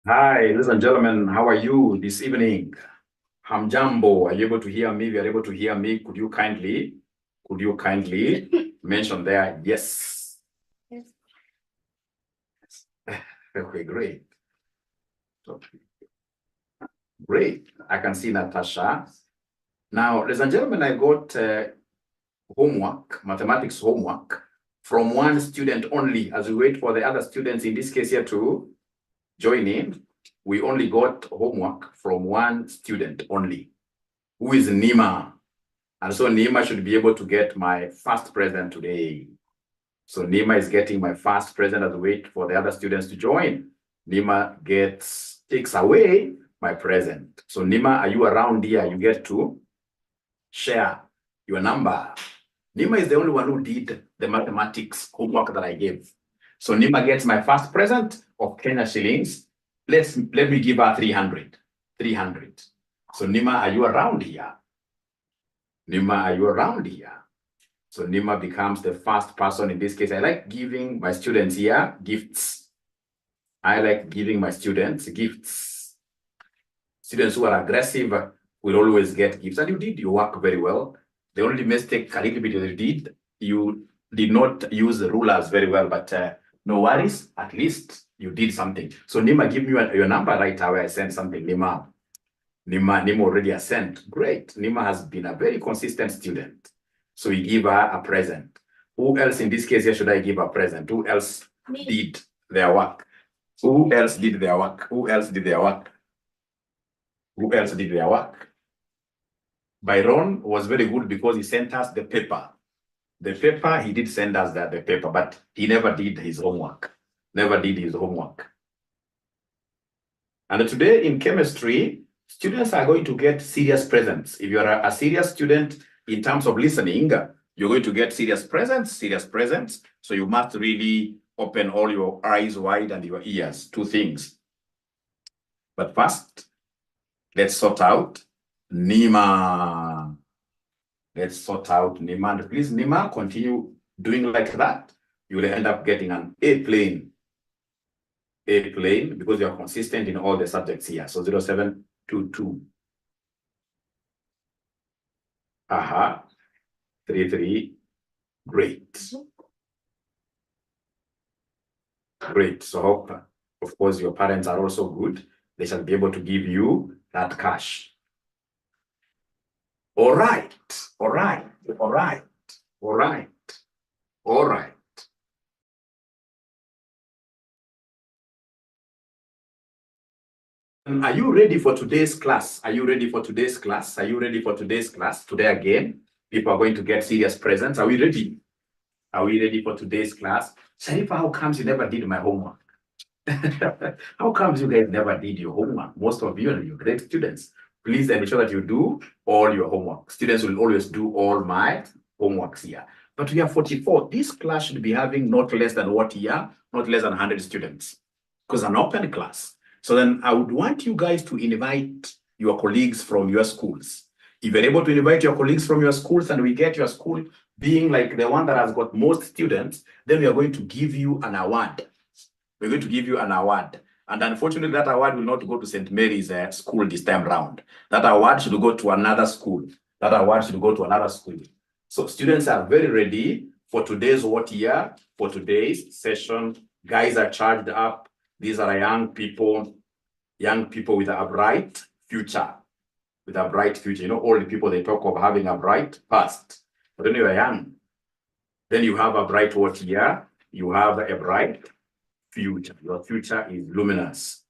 Hi, ladies and gentlemen, how are you this evening? Hamjambo, are you able to hear me? If you are able to hear me, could you kindly mention there, yes? Yes. Okay, great. Great. I can see Natasha. Now, ladies and gentlemen, I got homework, mathematics homework from one student only as we wait for the other students, in this case here, to join in. We only got homework from one student only, who is Nima. And so Nima should be able to get my first present today. So Nima is getting my first present as we wait for the other students to join. Nima takes away my present. So Nima, are you around here? You get to share your number. Nima is the only one who did the mathematics homework that I gave. So Nima gets my first present of Kenya shillings. Let me give her 300. 300. So Nima, are you around here? Nima, are you around here? So Nima becomes the first person in this case. I like giving my students here gifts. I like giving my students gifts. Students who are aggressive will always get gifts. And you did your work very well. The only mistake a little bit you did not use the rulers very well, but no worries, at least you did something. So Nima, give me your number right away. I sent something. Nima already has sent. Great. Nima has been a very consistent student. So we give her a present. Who else in this case here should I give a present? Who else did their work? Who else did their work? Who else did their work? Who else did their work? Byron was very good because he sent us the paper. The paper, he did send us the paper, but he never did his homework. Never did his homework. And today in chemistry, students are going to get serious presents. If you're a serious student in terms of listening, you're going to get serious presents. So you must really open all your eyes wide and your ears. Two things. But first, let's sort out Nima. Let's sort out Nima. And please, Nima, continue doing like that. You will end up getting an A plane. A plane, because you are consistent in all the subjects here. So 0722. 33. Great. Great. So hope, of course, your parents are also good. They shall be able to give you that cash. All right. All right. All right. All right. All right. Are you ready for today's class? Are you ready for today's class? Are you ready for today's class? Today again, people are going to get serious presents. Are we ready? Are we ready for today's class? Sharifa, how comes you never did my homework? How comes you guys never did your homework? Most of you are great students. Please ensure that you do all your homework. Students will always do all my homeworks here. But we are 44. This class should be having not less than what year? Not less than 100 students. Because an open class. So then I would want you guys to invite your colleagues from your schools. If you're able to invite your colleagues from your schools and we get your school being like the one that has got most students, then we are going to give you an award. We're going to give you an award. And unfortunately, that award will not go to St. Mary's school this time round. That award should go to another school. That award should go to another school. So students are very ready for today's what year? For today's session. Guys are charged up. These are young people with a bright future. With a bright future. You know, all the people, they talk of having a bright past. But when you are young, then you have a bright what year? You have a bright future. Your future is luminous.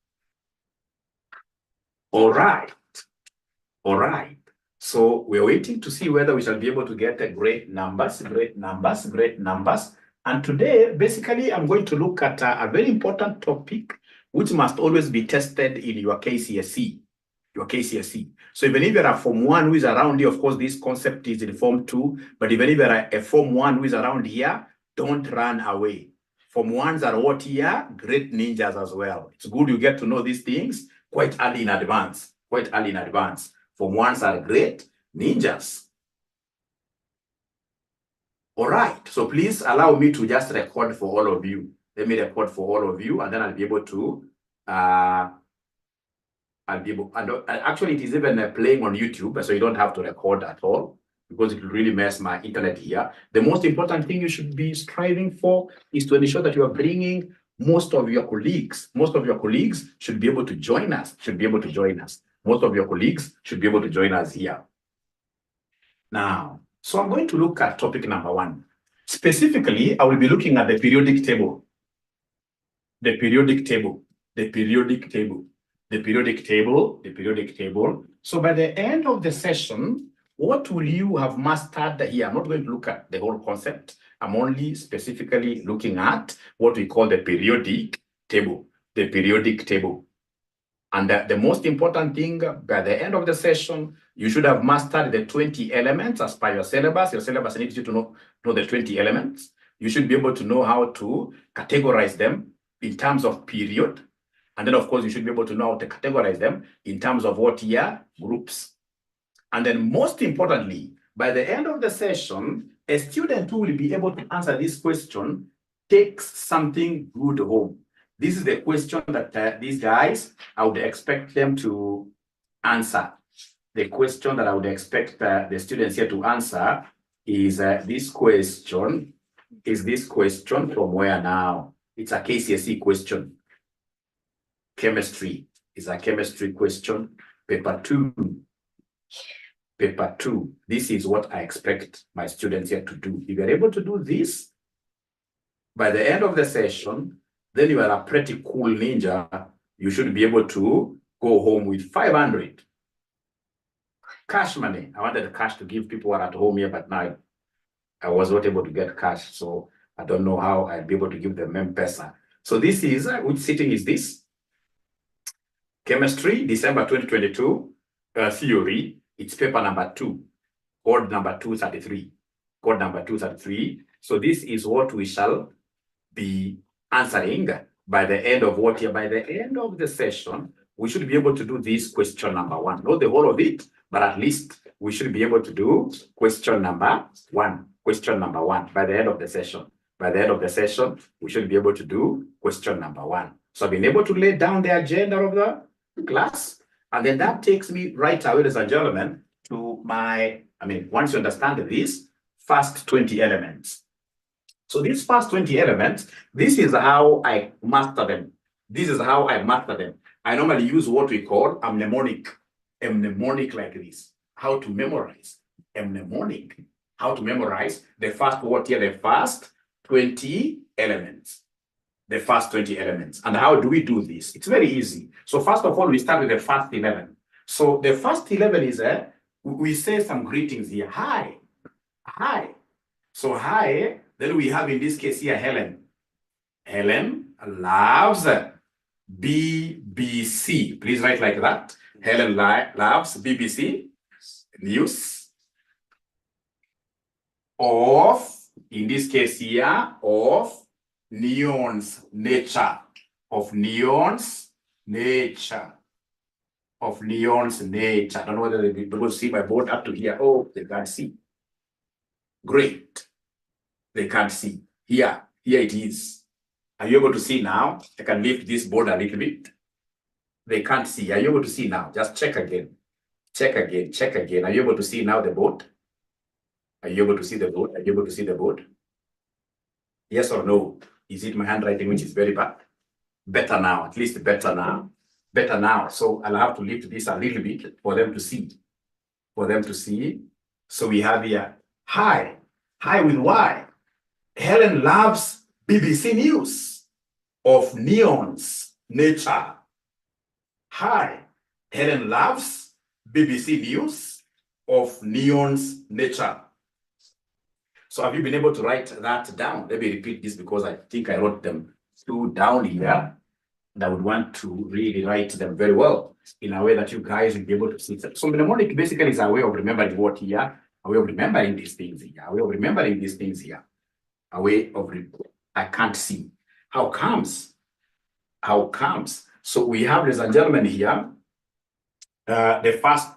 All right. All right. So we're waiting to see whether we shall be able to get great numbers. And today, basically, I'm going to look at a very important topic, which must always be tested in your KCSE. So even if you're a Form 1 who is around here, of course, this concept is in Form 2, but even if you're a Form 1 who is around here, don't run away. Form 1s are what here? Great ninjas as well. It's good you get to know these things quite early in advance. Form 1s are great ninjas. All right. So please allow me to just record for all of you. Let me record for all of you, and then I'll be able to I'll be able, and actually it is even playing on YouTube, so you don't have to record at all because it will really mess my internet here. The most important thing you should be striving for is to ensure that you are bringing most of your colleagues. Most of your colleagues should be able to join us, Most of your colleagues should be able to join us here. Now, so I'm going to look at topic number 1. Specifically, I will be looking at the periodic table. The periodic table. So by the end of the session, what will you have mastered here? I'm not going to look at the whole concept. I'm only specifically looking at what we call the periodic table. And the most important thing, by the end of the session, you should have mastered the 20 elements as per your syllabus. Your syllabus needs you to know the 20 elements. You should be able to know how to categorize them in terms of period. And then, of course, you should be able to know how to categorize them in terms of what year groups. And then, most importantly, by the end of the session, a student who will be able to answer this question takes something good home. This is the question that these guys, I would expect them to answer. The question that I would expect the students here to answer is this question. Is this question from where now? It's a KCSE question. Chemistry is a chemistry question. Paper 2. This is what I expect my students here to do. If you're able to do this, by the end of the session, then you are a pretty cool ninja. You should be able to go home with 500. Cash money. I wanted cash to give people who are at home here, but now I was not able to get cash. So I don't know how I'll be able to give them M-Pesa. So this is, which sitting is this? Chemistry, December 2022, theory. It's paper number 2, code number 233. So this is what we shall be answering by the end of what year? By the end of the session, we should be able to do this question number 1. Not the whole of it, but at least we should be able to do question number 1. By the end of the session. We should be able to do question number 1. So I've been able to lay down the agenda of the class, and then that takes me right away, ladies and gentlemen, to my, once you understand this, first 20 elements. So these first 20 elements, this is how I master them. I normally use what we call a mnemonic like this. How to memorize a mnemonic. How to memorize the first what here? The first 20 elements. And how do we do this? It's very easy. So first of all, we start with the first 11. So the first 11 is, we say some greetings here. Hi. So hi, then we have in this case here, Helen. Helen loves BBC. Please write like that. Helen loves BBC news of, in this case here, of neon's nature. I don't know whether they will see my board up to here. Oh, they can't see. Great. They can't see. Here it is. Are you able to see now? I can lift this board a little bit. They can't see. Are you able to see now? Just check again. Are you able to see now the board? Are you able to see the board? Yes or no? Is it my handwriting which is very bad? Better now, at least better now. So I'll have to lift this a little bit for them to see. So we have here, hi with Y. Helen loves BBC News of neon's nature. Hi, Helen loves BBC News of neon's nature. So have you been able to write that down? Let me repeat this because I think I wrote them two down here. And I would want to really write them very well in a way that you guys will be able to see. So mnemonic basically is a way of remembering what here, a way of remembering these things here, I can't see. How comes? So we have, ladies and gentlemen, here, the first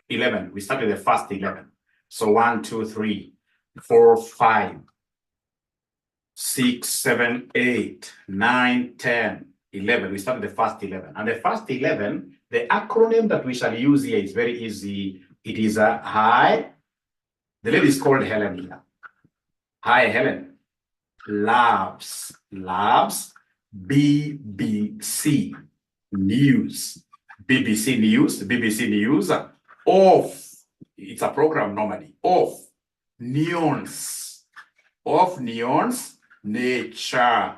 11. We start with the first 11. So 1, 2, 3, 4, 5, 6, 7, 8, 9, 10, 11. We start with the first 11. And the first 11, the acronym that we shall use here is very easy. It is a hi. The lady is called Helen here. Hi, Helen. Loves BBC News. BBC News. Of, it's a program normally. Of neons. Of neons, nature.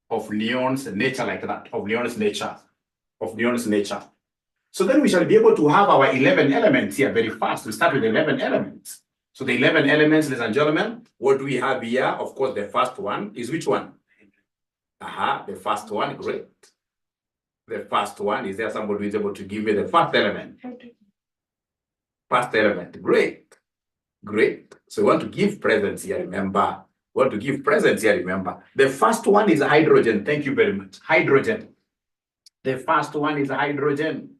Of neons, nature like that. Of neons, nature. Of neons, nature. So then we shall be able to have our 11 elements here very fast. We start with 11 elements. So the 11 elements, ladies and gentlemen, what do we have here? Of course, the first one is which one? The first one, great. The first one, is there somebody who is able to give me the first element? First element, great. Great. So we want to give presents here, remember. We want to give presents here, remember. The first one is hydrogen. Thank you very much. Hydrogen. The first one is hydrogen.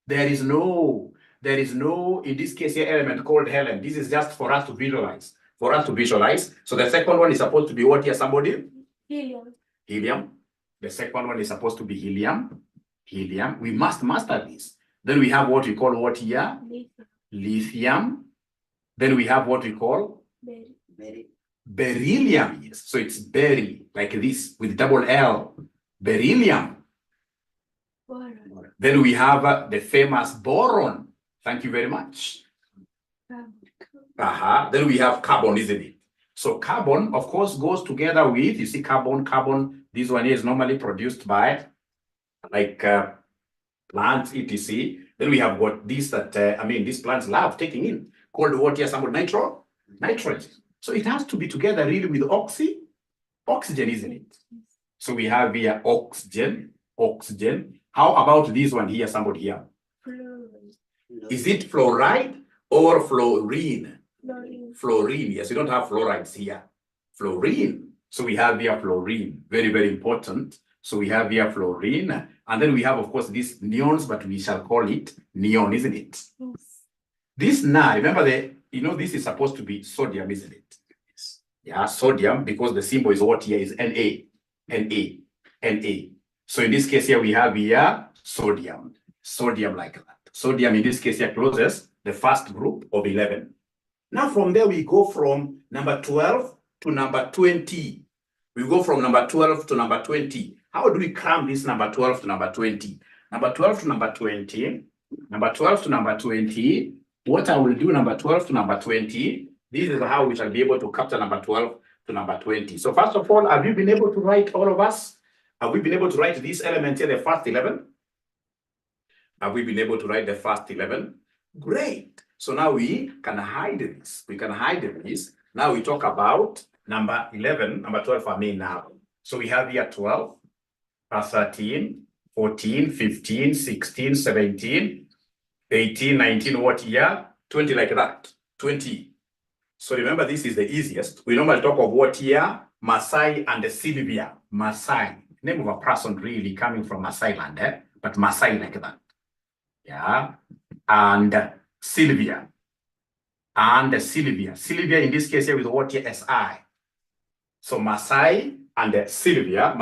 There is no, in this case here, element called Helen. This is just for us to visualize. For us to visualize. So the second one is supposed to be what here, somebody? Helium. Helium. The second one is supposed to be helium. Helium. We must master this. Then we have what we call what here? Lithium. Then we have what we call? Beryllium. Yes. So it's berry, like this, with double L. Beryllium. Then we have the famous boron. Thank you very much. Then we have carbon, isn't it? So carbon, of course, goes together with, you see, carbon. This one is normally produced by, like, plants, etc. Then we have what these these plants love taking in, called what here, some nitrogen. So it has to be together really with oxygen, isn't it? So we have here oxygen. How about this one here, somebody here? Is it fluoride or fluorine? Fluorine, yes, we don't have fluorides here. Fluorine. So we have here fluorine, very, very important. So we have here fluorine. And then we have, of course, these neons, but we shall call it neon, isn't it? Yes. This now, remember this is supposed to be sodium, isn't it? Yes. Yeah, sodium, because the symbol is what here is Na. So in this case here, we have here sodium like that. Sodium in this case here closes the first group of 11. Now from there, we go from number 12 to number 20. We go from number 12 to number 20. How do we cram this number 12 to number 20? Number 12 to number 20. Number 12 to number 20. What I will do, number 12 to number 20. This is how we shall be able to capture number 12 to number 20. So first of all, have you been able to write, all of us? Have we been able to write these elements here, the first 11? Have we been able to write the first 11? Great. So now we can hide this. We can hide this. Now we talk about number 11, number 12 for me now. So we have here 12, 13, 14, 15, 16, 17, 18, 19, what year? 20 like that. 20. So remember, this is the easiest. We normally talk of what year? Masai and Sylvia. Masai. Name of a person really coming from Masai land, but Masai like that. Yeah. And Sylvia. And Sylvia. Sylvia in this case here with what here? SI. So Masai and Sylvia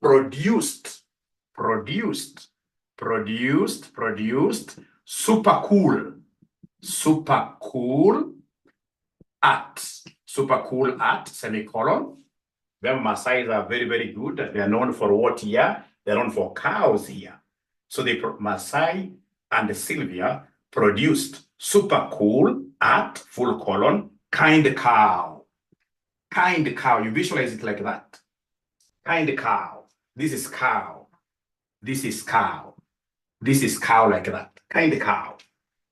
produced super cool at semicolon. Them Maasais are very, very good. They are known for what here? They're known for cows here. So they Maasai and Sylvia produced super cool at full colon kind cow. Kind cow. You visualize it like that. Kind cow. This is cow. This is cow. This is cow like that. Kind cow.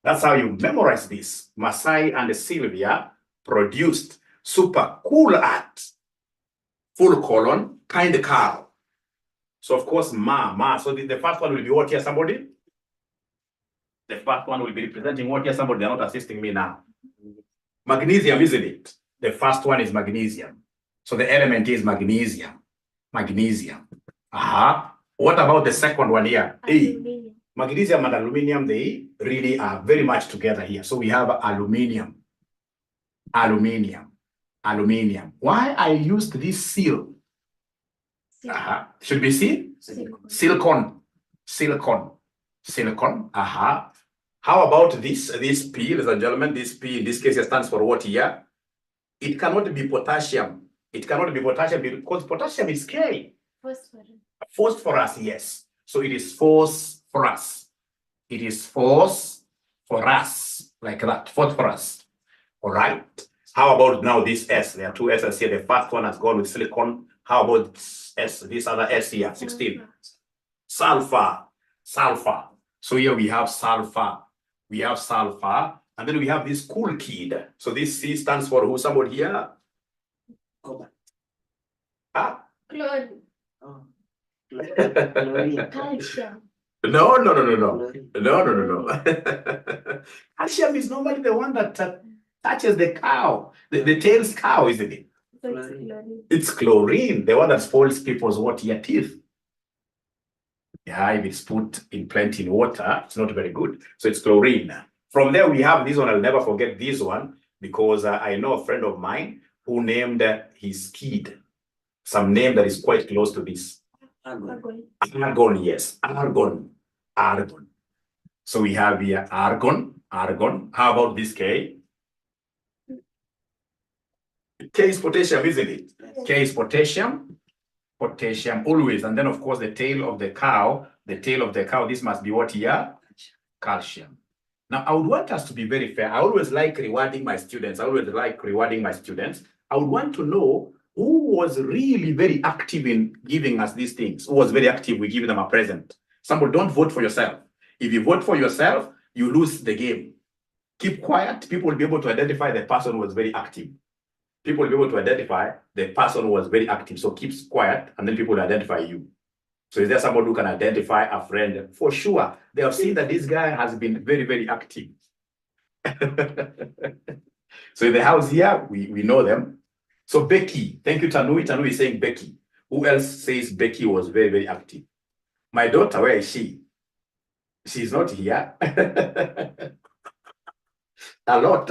That's how you memorize this. Maasai and Sylvia produced super cool at full colon kind cow. So of course, ma. So the first one will be what here, somebody? The first one will be representing what here, somebody? They're not assisting me now. Magnesium, isn't it? The first one is magnesium. So the element is magnesium. Magnesium. What about the second one here? Aluminium. Magnesium and aluminium, they really are very much together here. So we have aluminium. Aluminium. Why I used this seal? Should be C? Silicon. How about this P, ladies and gentlemen? This P in this case stands for what here? It cannot be potassium. It cannot be potassium because potassium is K. Phosphorus, yes. So it is phosphorus. It is phosphorus, like that, phosphorus. All right. How about now this S? There are two S's here. The first one has gone with silicon. How about S? This other S here, 16. Sulfur. So here we have sulfur. And then we have this cool kid. So this C stands for who? Somebody here? Chlorine. Calcium. No. Calcium is normally the one that touches the cow, the tail's cow, isn't it? It's chlorine, the one that spoils people's teeth. Yeah, if it's put in plenty in water, it's not very good. So it's chlorine. From there, we have this one. I'll never forget this one because I know a friend of mine who named his kid some name that is quite close to this. Argon, yes. Argon. So we have here argon. How about this K? K is potassium, isn't it? Yes. K is potassium always. And then, of course, the tail of the cow, this must be what here? Calcium. Now, I would want us to be very fair. I always like rewarding my students. I would want to know who was really very active in giving us these things. Who was very active? We give them a present. Somebody, don't vote for yourself. If you vote for yourself, you lose the game. Keep quiet. People will be able to identify the person who was very active. So keep quiet, and then people will identify you. So is there somebody who can identify a friend? For sure. They have seen that this guy has been very, very active. So in the house here, we know them. So Becky, thank you, Tanui. Tanui is saying Becky. Who else says Becky was very, very active? My daughter, where is she? She's not here. A lot.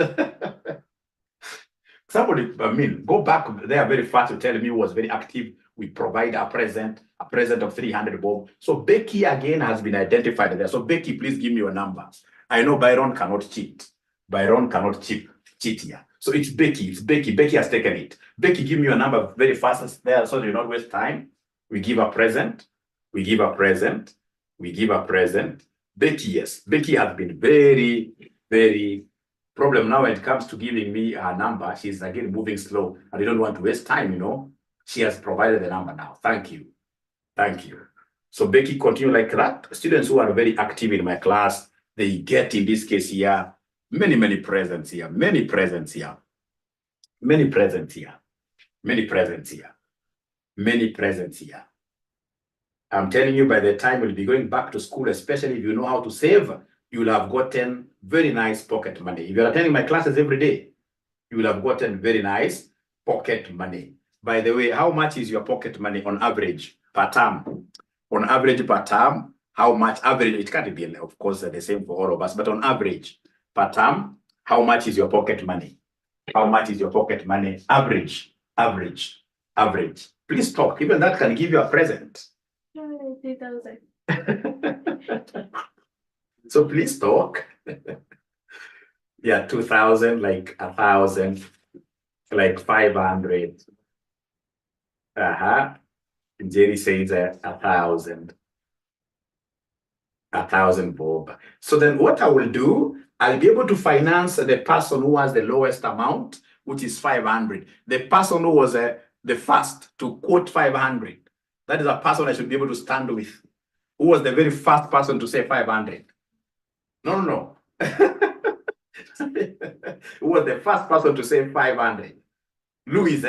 Somebody, go back there very fast to tell me who was very active. We provide a present of 300 bob. So Becky again has been identified there. So Becky, please give me your number. I know Byron cannot cheat. Cheat here. So it's Becky. Becky has taken it. Becky, give me your number very fast there so you don't waste time. We give a present. Becky, yes. Becky has been very, very problem now when it comes to giving me her number. She's again moving slow. And I don't want to waste time, She has provided the number now. Thank you. So Becky, continue like that. Students who are very active in my class, they get, in this case here, many presents here. I'm telling you, by the time you'll be going back to school, especially if you know how to save, you will have gotten very nice pocket money. If you're attending my classes every day, you will have gotten very nice pocket money. By the way, how much is your pocket money on average per term? On average per term, how much average? It can't be, of course, the same for all of us, but on average per term, how much is your pocket money? Average. Please talk. Even that can give you a present. 3,000. So please talk. Yeah, 2,000, like 1,000, like 500. Jerry says 1,000. 1,000 bob. So then what I will do, I'll be able to finance the person who has the lowest amount, which is 500. The person who was the first to quote 500. That is a person I should be able to stand with. Who was the very first person to say 500? No. Who was the first person to say 500? Louis,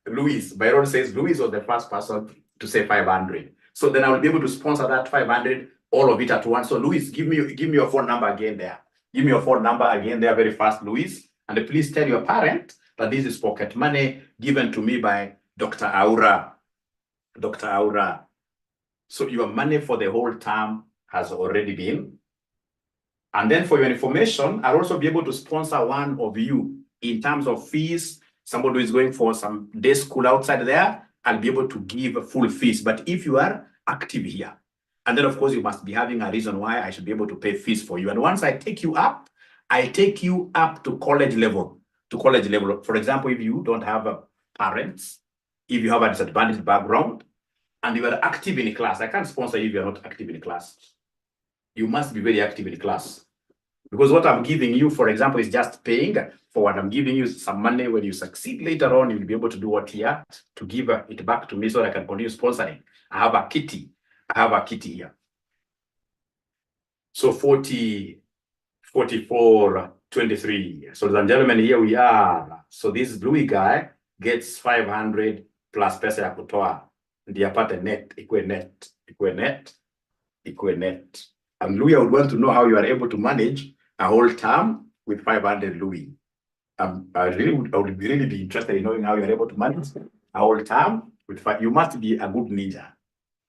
Louis. Byron says Louis was the first person to say 500. So then I will be able to sponsor that 500, all of it at once. So Louis, give me your phone number again there. Give me your phone number again there very fast, Louis. And please tell your parent that this is pocket money given to me by Dr. Aura. Dr. Aura. So your money for the whole term has already been. And then for your information, I'll also be able to sponsor one of you in terms of fees. Somebody who is going for some day school outside there, I'll be able to give full fees. But if you are active here, and then of course you must be having a reason why I should be able to pay fees for you. And once I take you up to college level. For example, if you don't have parents, if you have a disadvantaged background, and you are active in class, I can't sponsor you if you're not active in class. You must be very active in class. Because what I'm giving you, for example, is just paying for what I'm giving you some money. When you succeed later on, you'll be able to do what here to give it back to me so that I can continue sponsoring. I have a kitty here. So 40, 44, 23. So ladies and gentlemen, here we are. So this Louis guy gets 500 plus pesa ya kutoa. Ndiye apate net, equal net. And Louis, I would want to know how you are able to manage a whole term with 500 Louis. I would really be interested in knowing how you are able to manage a whole term with 5. You must be a good ninja.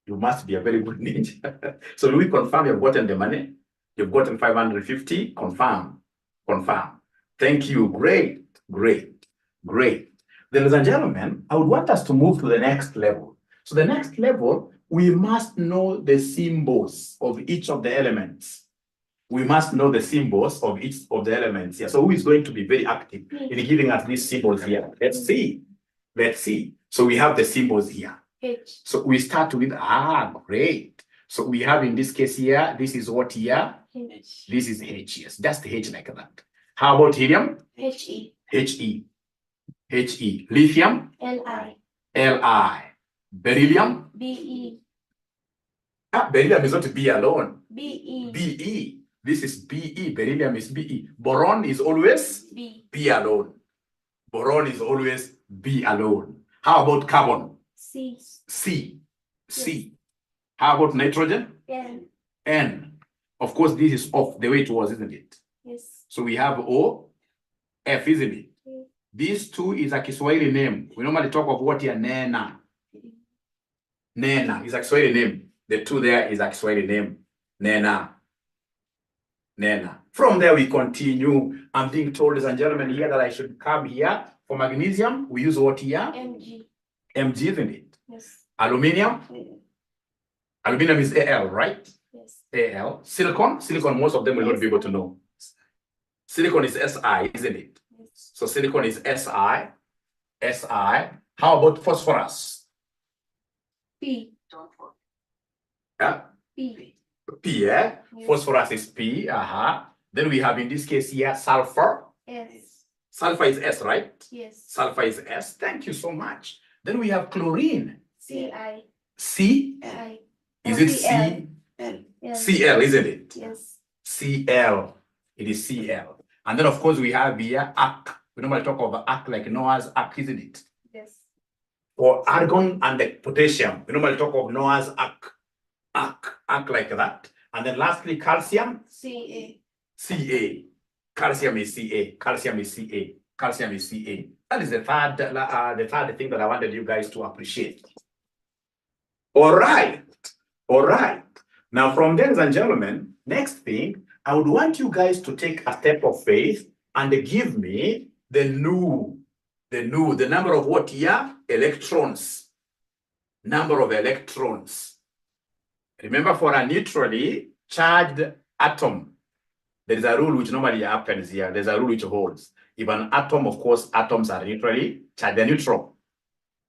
You must be a very good ninja. So Louis, confirm you've gotten the money. You've gotten 550. Confirm. Thank you. Great. Ladies and gentlemen, I would want us to move to the next level. So the next level, we must know the symbols of each of the elements. We must know the symbols of each of the elements here. So who is going to be very active in giving us these symbols here? Let's see. So we have the symbols here. H. So we start with, great. So we have in this case here, this is what here? H. This is H, yes. Just H like that. How about helium? He. He. Lithium? Li. Beryllium? Be. Beryllium is not B alone. Be. This is Be. Beryllium is Be. Boron is always B alone. Boron is always B alone. How about carbon? C. Yes. How about nitrogen? N. Of course, this is off the way it was, isn't it? Yes. So we have O, F, isn't it? Yes. These two is a Kiswahili name. We normally talk of what here? Nena. Nena is a Kiswahili name. The two there is a Kiswahili name. Nena. From there we continue. I'm being told, ladies and gentlemen, here that I should come here. For magnesium, we use what here? Mg, isn't it? Yes. Aluminium? Aluminium is Al, right? Yes. Al. Silicon, most of them will not be able to know. Silicon is Si, isn't it? Yes. So silicon is Si. How about phosphorus? P. P, yeah? Yes. Phosphorus is P, Then we have in this case here, sulfur. S. Sulfur is S, right? Yes. Sulfur is S. Thank you so much. Then we have chlorine. C. Is it C? Yes. Cl, isn't it? Yes. Cl. It is Cl. And then, of course, we have here Arc. We normally talk about Arc like Noah's Ark, isn't it? Yes. For argon and the potassium, we normally talk of Noah's Ark. Arc like that. And then lastly, calcium. Ca. Calcium is Ca. That is the third thing that I wanted you guys to appreciate. All right. Now, from there, ladies and gentlemen, next thing, I would want you guys to take a step of faith and give me the number of what here? Electrons. Number of electrons. Remember, for a neutrally charged atom, there is a rule which normally happens here. There's a rule which holds. If an atom, of course, atoms are neutrally charged, they're neutral.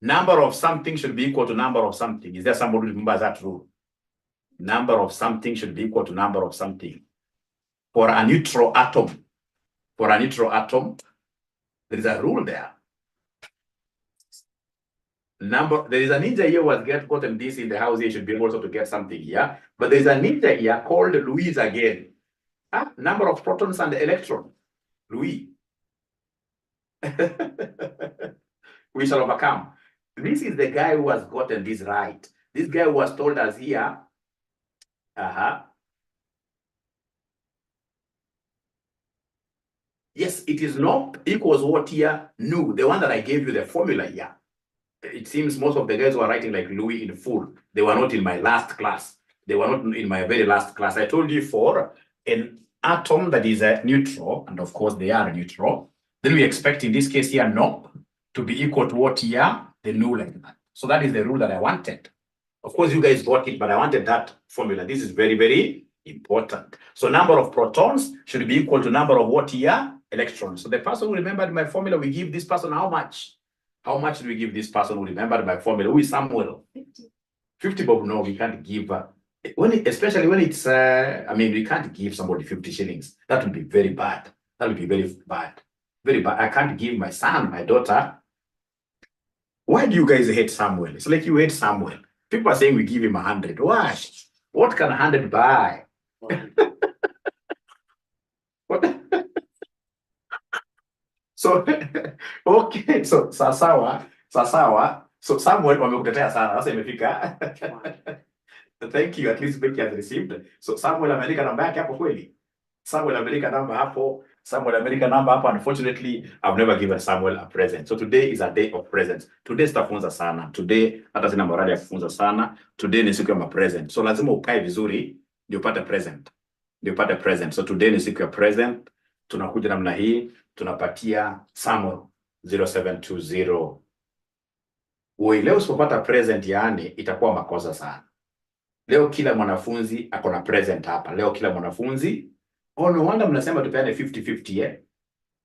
Number of something should be equal to number of something. Is there somebody who remembers that rule? Number of something should be equal to number of something. For a neutral atom, there is a rule there. There is a ninja here who has gotten this in the house here, should be able to get something here. But there is a ninja here called Louise again. Number of protons and electrons. Louis. We shall overcome. This is the guy who has gotten this right. This guy who has told us here. Yes, it is not equals what here? Nu, the one that I gave you the formula here. It seems most of the guys who are writing like Louis in full, they were not in my last class. They were not in my very last class. I told you for an atom that is a neutral, and of course they are neutral, then we expect in this case here, no, to be equal to what here? The Nu like that. So that is the rule that I wanted. Of course, you guys got it, but I wanted that formula. This is very, very important. So number of protons should be equal to number of what here? Electrons. So the person who remembered my formula, we give this person how much? How much do we give this person who remembered my formula? Who is Samuel? 50. 50 bob. No, we can't give. Especially when it's, we can't give somebody 50 shillings. That would be very bad. That would be very bad. Very bad. I can't give my son, my daughter. Why do you guys hate Samuel? It's like you hate Samuel. People are saying we give him 100. Why? What can 100 buy? What? So, okay. So, sasawa. So, Samuel wamekutetea sana. Sasa imefika. Thank you. At least Becky has received. So, Samuel ameandika namba yake hapo kweli? Samuel ameandika namba hapo. Unfortunately, I've never given Samuel a present. So today is a day of presents. Today sitafunza sana. Today hata sina morali ya kufunza sana. Today ni siku ya present. So lazima ukae vizuri ndio upate present. So today ni siku ya present. Tunakuja namna hii, tunapatia Samuel 0720. Leo usipopata present yani itakuwa makosa sana. Leo kila mwanafunzi ako na present hapa. Oh, no wonder mnasema tupeane 50-50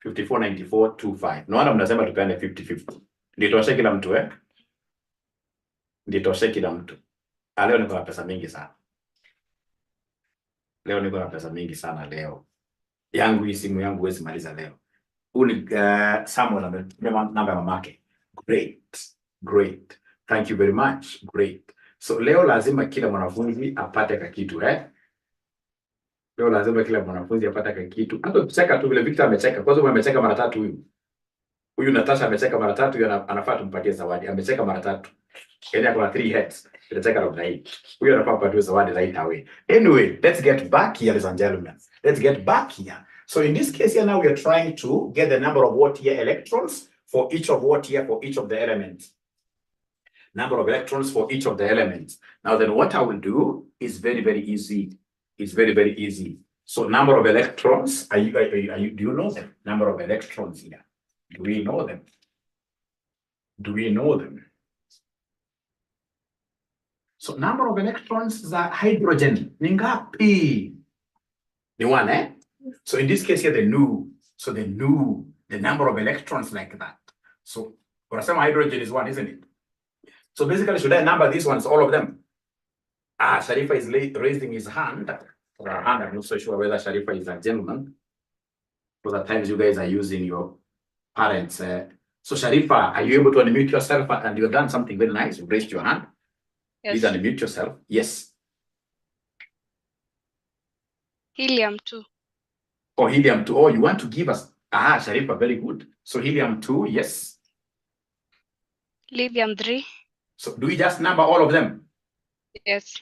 54-94-25. No wonder mnasema tupeane 50-50. Ndio toshe kila mtu Ndio toshe kila mtu. Leo niko na pesa mingi sana. Leo. Hii simu yangu huwezi maliza leo. Samuel namba ya mamake. Great. Thank you very much. Great. So leo lazima kila mwanafunzi apate kakitu Leo lazima kila mwanafunzi apate kakitu. Hata kucheka tu vile Victor amecheka. Kwanza amecheka mara 3 huyu. Huyu Natasha amecheka mara 3, huyu anafaa tumpatie zawadi. Amecheka mara 3. Yaani akona 3 heads. Anacheka namna hii. Huyu anafaa kupatiwa zawadi right away. Anyway, let's get back here, ladies and gentlemen. Let's get back here. So in this case here now we are trying to get the number of what here electrons for each of what here for each of the elements. Number of electrons for each of the elements. Now then what I will do is very, very easy. It's very, very easy. So number of electrons, do you know them? Number of electrons here. Do we know them? So number of electrons za hydrogen ni ngapi? Ni 1, So in this case here, the number of electrons like that. So unasema hydrogen is 1, isn't it? So basically, should I number these ones, all of them? Sharifa is raising his hand. I'm not so sure whether Sharifa is a gentleman. Because at times you guys are using your parents. So Sharifa, are you able to unmute yourself? And you've done something very nice. You raised your hand. Yes. Please unmute yourself. Yes. Helium-2. Oh, helium-2. Oh, you want to give us... Sharifa, very good. So helium-2, yes. Lithium-3. So do we just number all of them? Yes.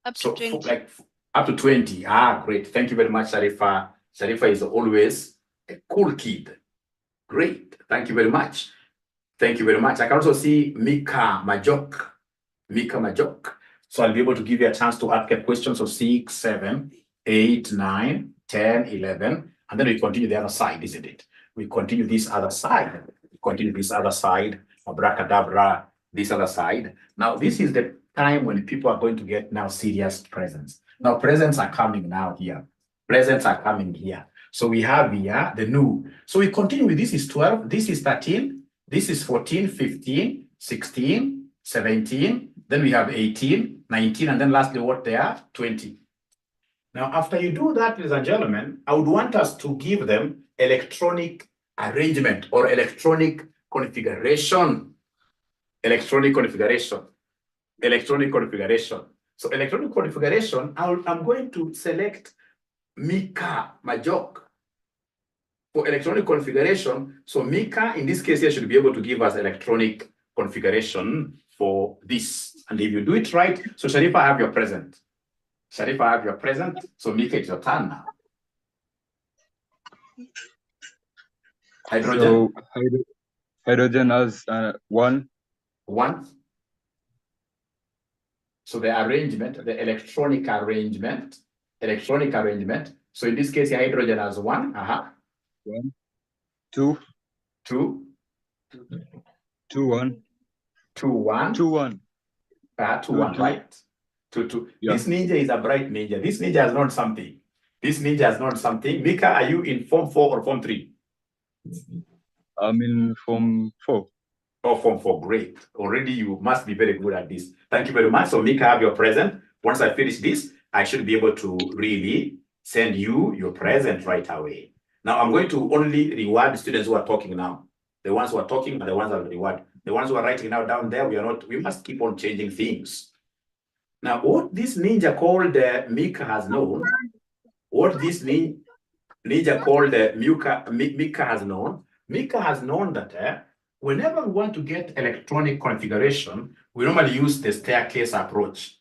Up to 20. Up to 20. Great. Thank you very much, Sharifa. Sharifa is always a cool kid. Great. Thank you very much. I can also see Mika Majok. So I'll be able to give you a chance to ask a question. So 6, 7, 8, 9, 10, 11. And then we continue the other side, isn't it? We continue this other side. Abracadabra, this other side. Now, this is the time when people are going to get now serious presents. Now, presents are coming now here. So we have here the new. So we continue with this is 12, this is 13, this is 14, 15, 16, 17, then we have 18, 19, and then lastly what they are? 20. Now, after you do that, ladies and gentlemen, I would want us to give them electronic arrangement or electronic configuration. So electronic configuration, I'm going to select Mika Majok for electronic configuration. So Mika, in this case here, should be able to give us electronic configuration for this. And if you do it right, so Sharifa, I have your present. So Mika, it's your turn now. Hydrogen. So hydrogen has 1. 1. So the arrangement, the electronic arrangement. So in this case, hydrogen has 1. 1, 2, 2, 2, 1, 2, 1. 2, 1. 2, 1, two. right? 2, 2. Yeah. This ninja is a bright ninja. This ninja has known something. This ninja has known something. Mika, are you in Form 4 or Form 3? I'm in Form 4. Oh, Form 4, great. Already you must be very good at this. Thank you very much. So Mika, have your present. Once I finish this, I should be able to really send you your present right away. Now I'm going to only reward students who are talking now. The ones who are talking are the ones I will reward. The ones who are writing now down there, we must keep on changing things. Now, what this ninja called Mika has known, what this ninja called Mika has known, Mika has known that whenever we want to get electronic configuration, we normally use the staircase approach.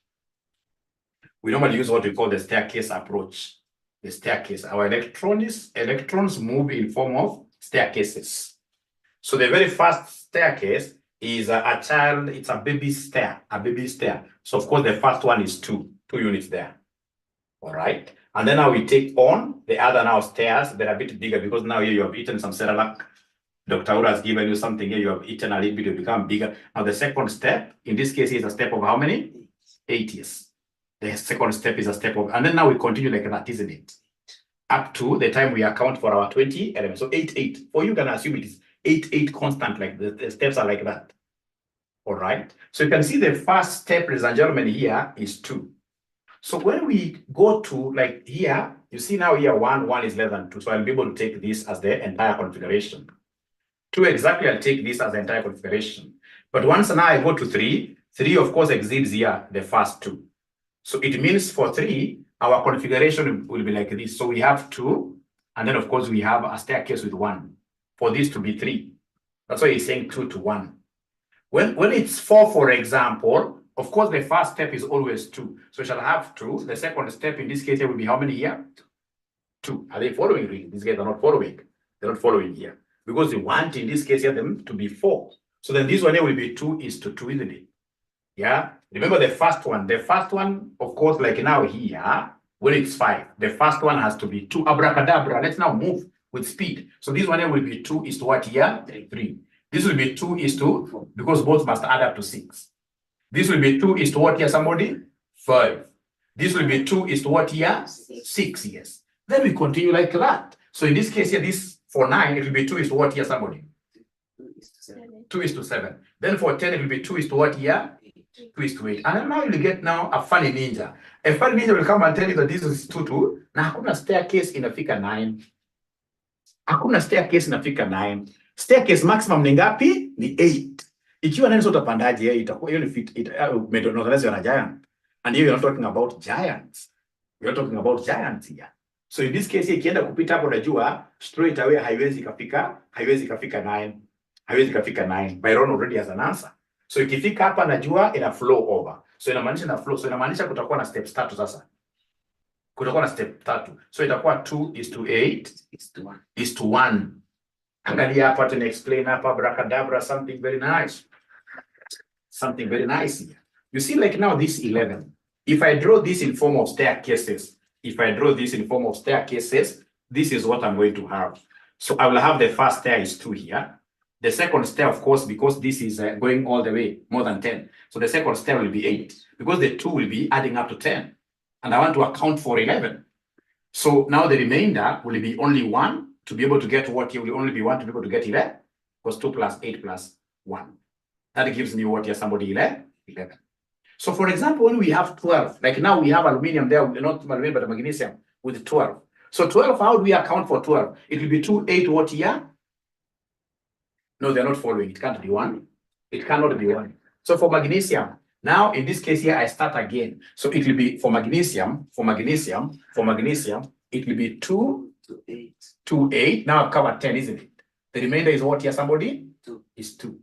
We normally use what we call the staircase approach. The staircase. Our electrons move in form of staircases. So the very first staircase is a child, it's a baby stair, So of course the first one is 2 units there. All right. And then now we take on the other now stairs that are a bit bigger because now here you have eaten some Cerelac. Dr. Ura has given you something here, you have eaten a little bit, you become bigger. Now the second step, in this case, is a step of how many? 8 years. The second step is a step of, and then now we continue like that, isn't it? Up to the time we account for our 20 elements. So 8, 8. For you can assume it is 8, 8 constant, like the steps are like that. All right. So you can see the first step, ladies and gentlemen, here is 2. So when we go to like here, you see now here 1 is less than 2. So I'll be able to take this as the entire configuration. 2 exactly, I'll take this as the entire configuration. But once now I go to 3, 3 of course exceeds here the first 2. So it means for 3, our configuration will be like this. So we have 2, and then of course we have a staircase with 1 for this to be 3. That's why he's saying 2 to 1. When it's 4, for example, of course the first step is always 2. So we shall have 2. The second step in this case here will be how many here? 2. Are they following really? These guys are not following. They're not following here. Because we want in this case here them to be 4. So then this one here will be 2 is to 2, isn't it? Yeah. Remember the first one. The first one, of course, like now here, when it's 5, the first one has to be 2. Abracadabra. Let's now move with speed. So this one here will be 2 is to what here? 3. This will be 2 is to 4, because both must add up to 6. This will be 2 is to what here, somebody? 5. This will be 2 is to what here? 6, yes. Then we continue like that. So in this case here, this for 9, it will be 2 is to what here, somebody? 2 is to 7. Then for 10, it will be 2 is to what here? 2 is to 8. And now you get now a funny ninja. A funny ninja will come and tell you that this is 2 to. Na hakuna staircase inafika 9. Hakuna staircase inafika 9. Staircase maximum ni ngapi? Ni 8. Ikiwa nani sota pandaje itakuwa hiyo ni fit metonotherese na giant. And here we are not talking about giants. We are talking about giants here. So in this case ikienda kupita hapo unajua straight away haiwezi kafika 9. Haiwezi kafika 9. Byron already has an answer. So ikifika hapa najua ina flow over. So inamaanisha na flow. So inamaanisha kutakuwa na steps 3 sasa. Kutakuwa na step 3. So itakuwa 2 is to 8 is to 1. Angalia hapa tena explain hapa abracadabra something very nice. Something very nice here. You see like now this 11. If I draw this in form of staircases, this is what I'm going to have. So I will have the first stair is 2 here. The second stair, of course, because this is going all the way, more than 10. So the second stair will be 8, because the 2 will be adding up to 10. And I want to account for 11. So now the remainder will be only 1 to be able to get what? You will only be 1 to be able to get 11. Because 2 plus 8 plus 1. That gives me what here, somebody 11. So for example, when we have 12, like now we have aluminum there, not aluminum, but magnesium with 12. So 12, how do we account for 12? It will be 2, 8, what here? No, they're not following. It can't be 1. It cannot be 1. So for magnesium, now in this case here, I start again. So it will be for magnesium, it will be 2 to 8. Now I've covered 10, isn't it? The remainder is what here, somebody? 2 is 2.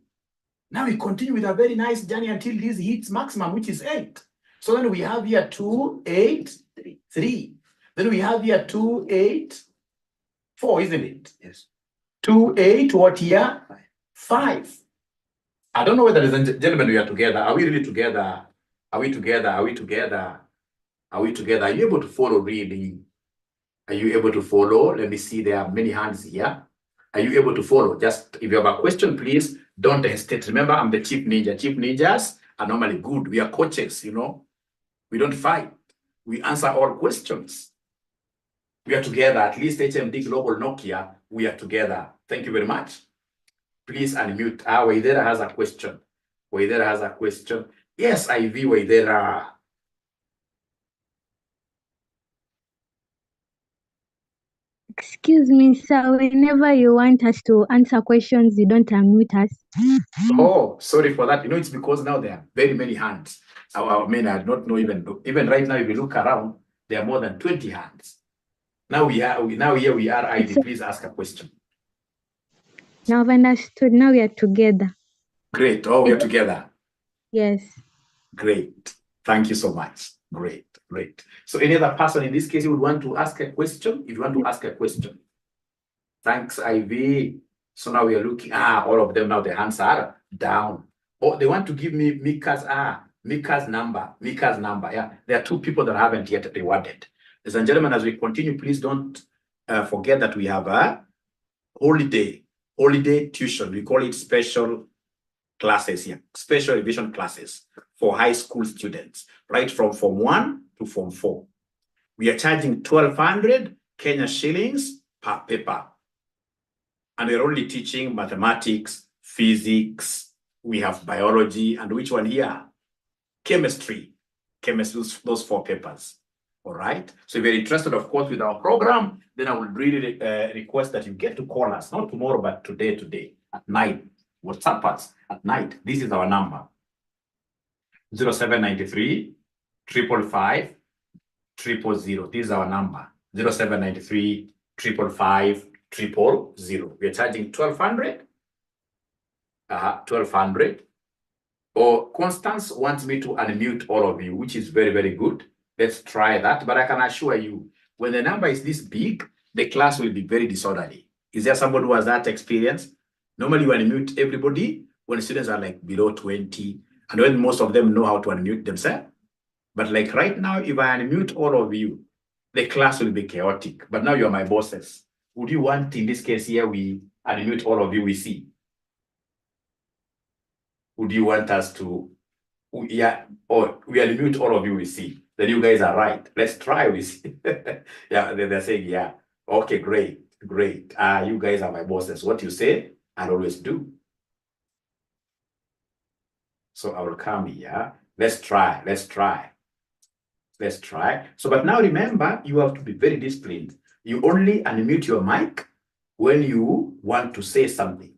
Now we continue with a very nice journey until this hits maximum, which is 8. So then we have here 2, 8, 3. Then we have here 2, 8, 4, isn't it? Yes. 2, 8, what here? 5. I don't know whether, ladies and gentlemen, we are together. Are we really together? Are we together? Are we together? Are we together? Are you able to follow really? Are you able to follow? Let me see. There are many hands here. Are you able to follow? Just if you have a question, please don't hesitate. Remember, I'm the chief ninja. Chief ninjas are normally good. We are coaches, you know. We don't fight. We answer all questions. We are together. At least HMD Global Nokia, we are together. Thank you very much. Please unmute. Waidera has a question. Waidera has a question. Yes, IV Waidera. Excuse me, sir. Whenever you want us to answer questions, you don't unmute us. Oh, sorry for that. You know, it's because now there are very many hands. I mean, I don't know even right now, if you look around, there are more than 20 hands. Now here we are, Ivy. Please ask a question. Now I've understood. Now we are together. Great. Oh, we are together. Yes. Great. Thank you so much. Great, great. So any other person in this case you would want to ask a question? If you want to ask a question. Thanks, Ivy. So now we are looking, all of them now, the hands are down. Oh, they want to give me Mika's number. Yeah, there are two people that haven't yet rewarded. Ladies and gentlemen, as we continue, please don't forget that we have a holiday tuition. We call it special classes here, special revision classes for high school students, right from Form 1 to Form 4. We are charging 1,200 Kenya shillings per paper. And we're only teaching mathematics, physics, we have biology, and which one here? Chemistry, those 4 papers. All right. So if you're interested, of course, with our program, then I would really request that you get to call us, not tomorrow, but today, at night. WhatsApp us at night. This is our number. 0793 555 000. This is our number. 0793 555 000. We are charging 1,200. 1,200. Or Constance wants me to unmute all of you, which is very, very good. Let's try that. But I can assure you, when the number is this big, the class will be very disorderly. Is there somebody who has that experience? Normally, you unmute everybody when students are like below 20, and when most of them know how to unmute themselves. But like right now, if I unmute all of you, the class will be chaotic. But now you're my bosses. Would you want, in this case here, we unmute all of you we see? Would you want us to, yeah, or we unmute all of you we see? Then you guys are right. Let's try we see. Yeah, they're saying, yeah. Okay, great. You guys are my bosses. What you say, I'll always do. So I will come here. Let's try. So, but now remember, you have to be very disciplined. You only unmute your mic when you want to say something.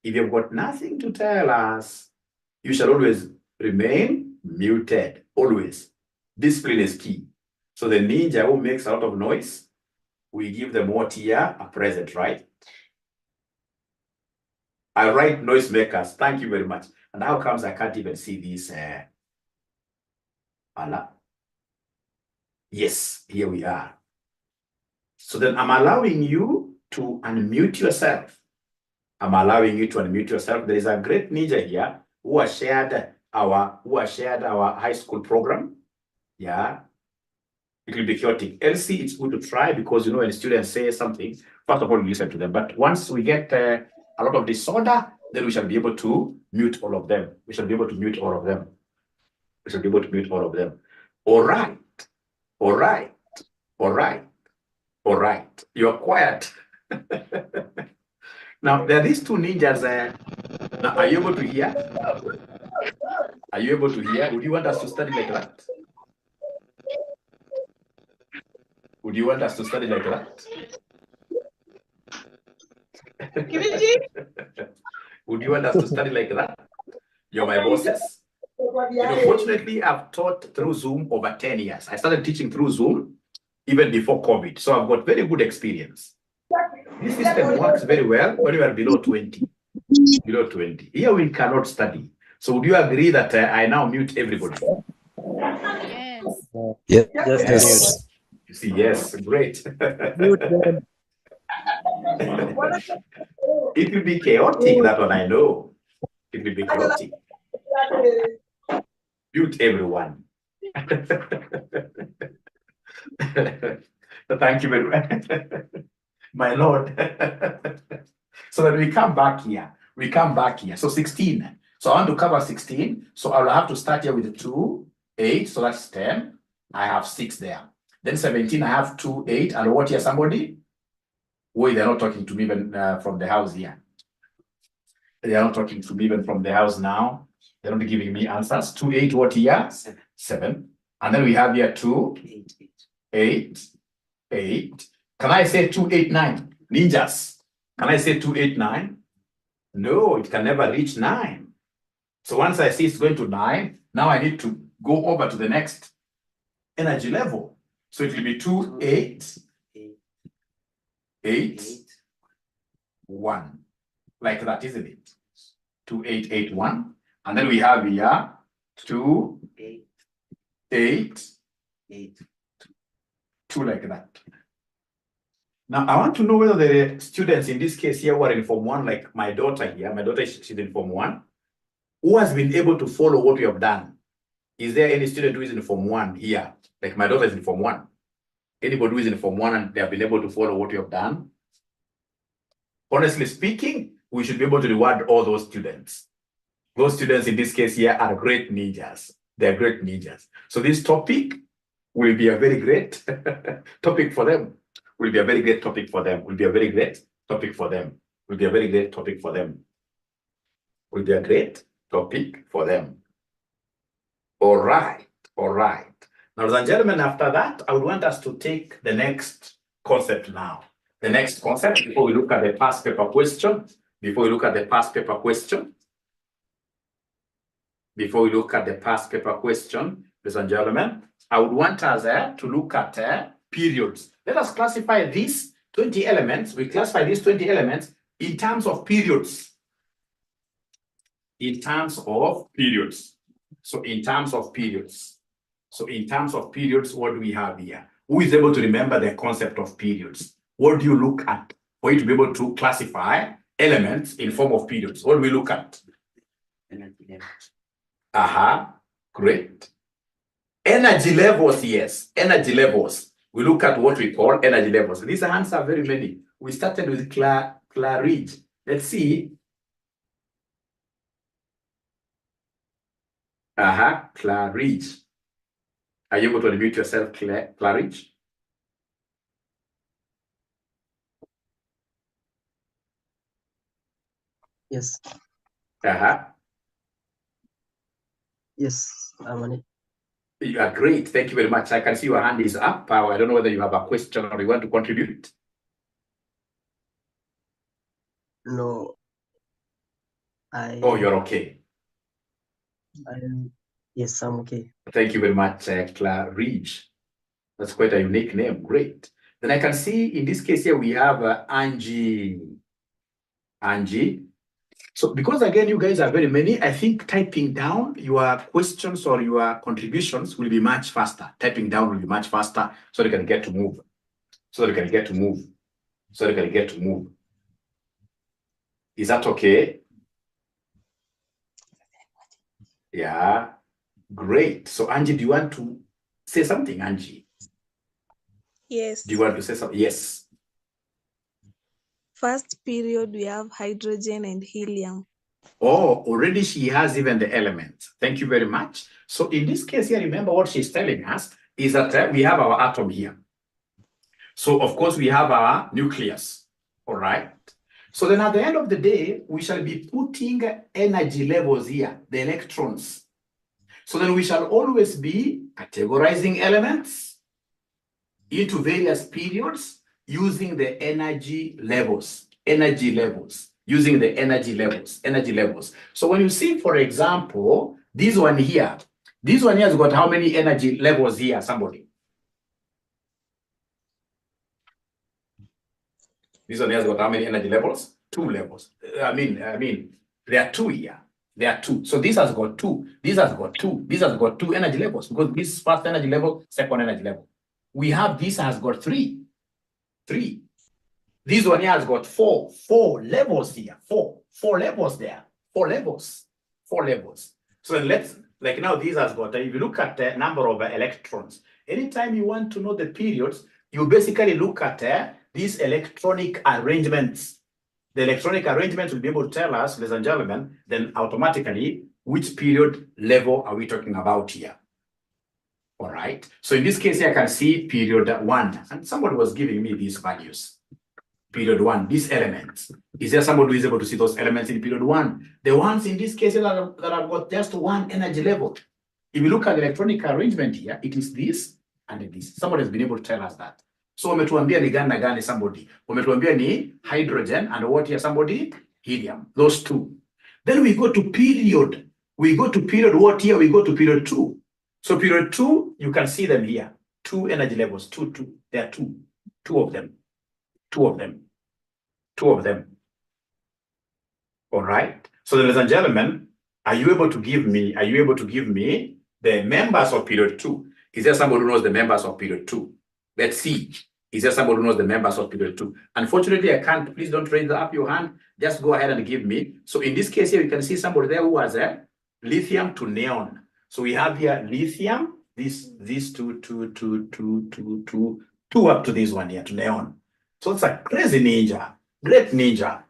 If you've got nothing to tell us, you shall always remain muted. Always. Discipline is key. So the ninja who makes a lot of noise, we give them what here? A present, right? I write noisemakers. Thank you very much. And how comes I can't even see this? Yes, here we are. So then I'm allowing you to unmute yourself. There is a great ninja here who has shared our high school program. Yeah. It will be chaotic. LC, it's good to try because, you know, when students say something, first of all, listen to them. But once we get a lot of disorder, then we shall be able to mute all of them. All right. You're quiet. Now, there are these two ninjas. Now, are you able to hear? Would you want us to study like that? Would you want us to study like that? Would you want us to study like that? You're my bosses. You know, fortunately, I've taught through Zoom over 10 years. I started teaching through Zoom even before COVID. So I've got very good experience. This system works very well when you are below 20. Here we cannot study. So would you agree that I now mute everybody? Yes. Yes. You see, yes, great. It will be chaotic, that one I know. It will be chaotic. Mute everyone. Thank you very much. My Lord. So that we come back here, We come back here. So 16. So I want to cover 16. So I'll have to start here with 2, 8. So that's 10. I have 6 there. Then 17, I have 2, 8. And what here, somebody? Wait, they're not talking to me even from the house here. They are not talking to me even from the house now. They're not giving me answers. 2, 8, what here? 7. And then we have here 2, 8, 8. Can I say 2, 8, 9? Ninjas. Can I say 2, 8, 9? No, it can never reach 9. So once I see it's going to 9, now I need to go over to the next energy level. So it will be 2, 8, 8, 1. Like that, isn't it? 2, 8, 8, 1. And then we have here 2, 8, 2 like that. Now, I want to know whether the students in this case here who are in Form 1, like my daughter here, my daughter she's in Form 1, who has been able to follow what we have done. Is there any student who is in Form 1 here? Like my daughter is in Form 1. Anybody who is in Form 1 and they have been able to follow what we have done? Honestly speaking, we should be able to reward all those students. Those students in this case here are great ninjas. They're great ninjas. So this topic will be a very great topic for them. Will be a very great topic for them. Will be a very great topic for them. Will be a very great topic for them. Will be a great topic for them. All right. All right. Now, ladies and gentlemen, after that, I would want us to take the next concept now. The next concept, before we look at the past paper question, before we look at the past paper question, ladies and gentlemen, I would want us to look at periods. Let us classify these 20 elements. We classify these 20 elements in terms of periods. In terms of periods. So in terms of periods. So in terms of periods, what do we have here? Who is able to remember the concept of periods? What do you look at for you to be able to classify elements in form of periods? What do we look at? Great. Energy levels, yes. Energy levels. We look at what we call energy levels. These hands are very many. We started with Claridge. Let's see. Claridge. Are you able to unmute yourself, Claridge? Yes. Yes, I'm on it. You are great. Thank you very much. I can see your hand is up. I don't know whether you have a question or you want to contribute. No. Oh, you're okay. Yes, I'm okay. Thank you very much, Claridge. That's quite a unique name. Great. Then I can see in this case here we have Angie. Angie. So because again, you guys are very many, I think typing down your questions or your contributions will be much faster. Typing down will be much faster so they can get to move. Is that okay? Yeah. Great. So Angie, do you want to say something, Angie? Yes. Do you want to say something? Yes. First period, we have hydrogen and helium. Oh, already she has even the elements. Thank you very much. So in this case here, remember what she's telling us is that we have our atom here. So of course we have our nucleus. All right. So then at the end of the day, we shall be putting energy levels here, the electrons. So then we shall always be categorizing elements into various periods using the energy levels, using the energy levels. So when you see, for example, this one here has got how many energy levels here, somebody? This one has got how many energy levels? 2 levels. I mean, there are 2 here. There are 2. So this has got 2. This has got 2. This has got 2 energy levels because this is first energy level, second energy level. We have this has got 3. This one here has got 4 levels here. 4 levels there. 4 levels. So let's, like now this has got, if you look at the number of electrons, anytime you want to know the periods, you basically look at these electronic arrangements. the electronic arrangement will be able to tell us, ladies and gentlemen, then automatically which period level are we talking about here. All right. So in this case here, I can see period 1, and somebody was giving me these values. Period 1, these elements. Is there somebody who is able to see those elements in period 1? The ones in this case that have got just one energy level. If you look at the electronic arrangement here, it is this and this. Somebody has been able to tell us that. So umetuambia ni gani na gani somebody. Umetuambia ni hydrogen and what here somebody? Helium. Those two. Then we go to period. We go to period what here? We go to period 2. So period 2, you can see them here. 2 energy levels. 2. There are 2. 2 of them. 2 of them. 2 of them. All right. So ladies and gentlemen, are you able to give me the members of period 2? Is there somebody who knows the members of period 2? Let's see. Is there somebody who knows the members of period 2? Unfortunately, I can't. Please don't raise up your hand. Just go ahead and give me. So in this case here, you can see somebody there who has a lithium to neon. So we have here lithium, these two up to this one here to neon. So it's a crazy ninja, great ninja.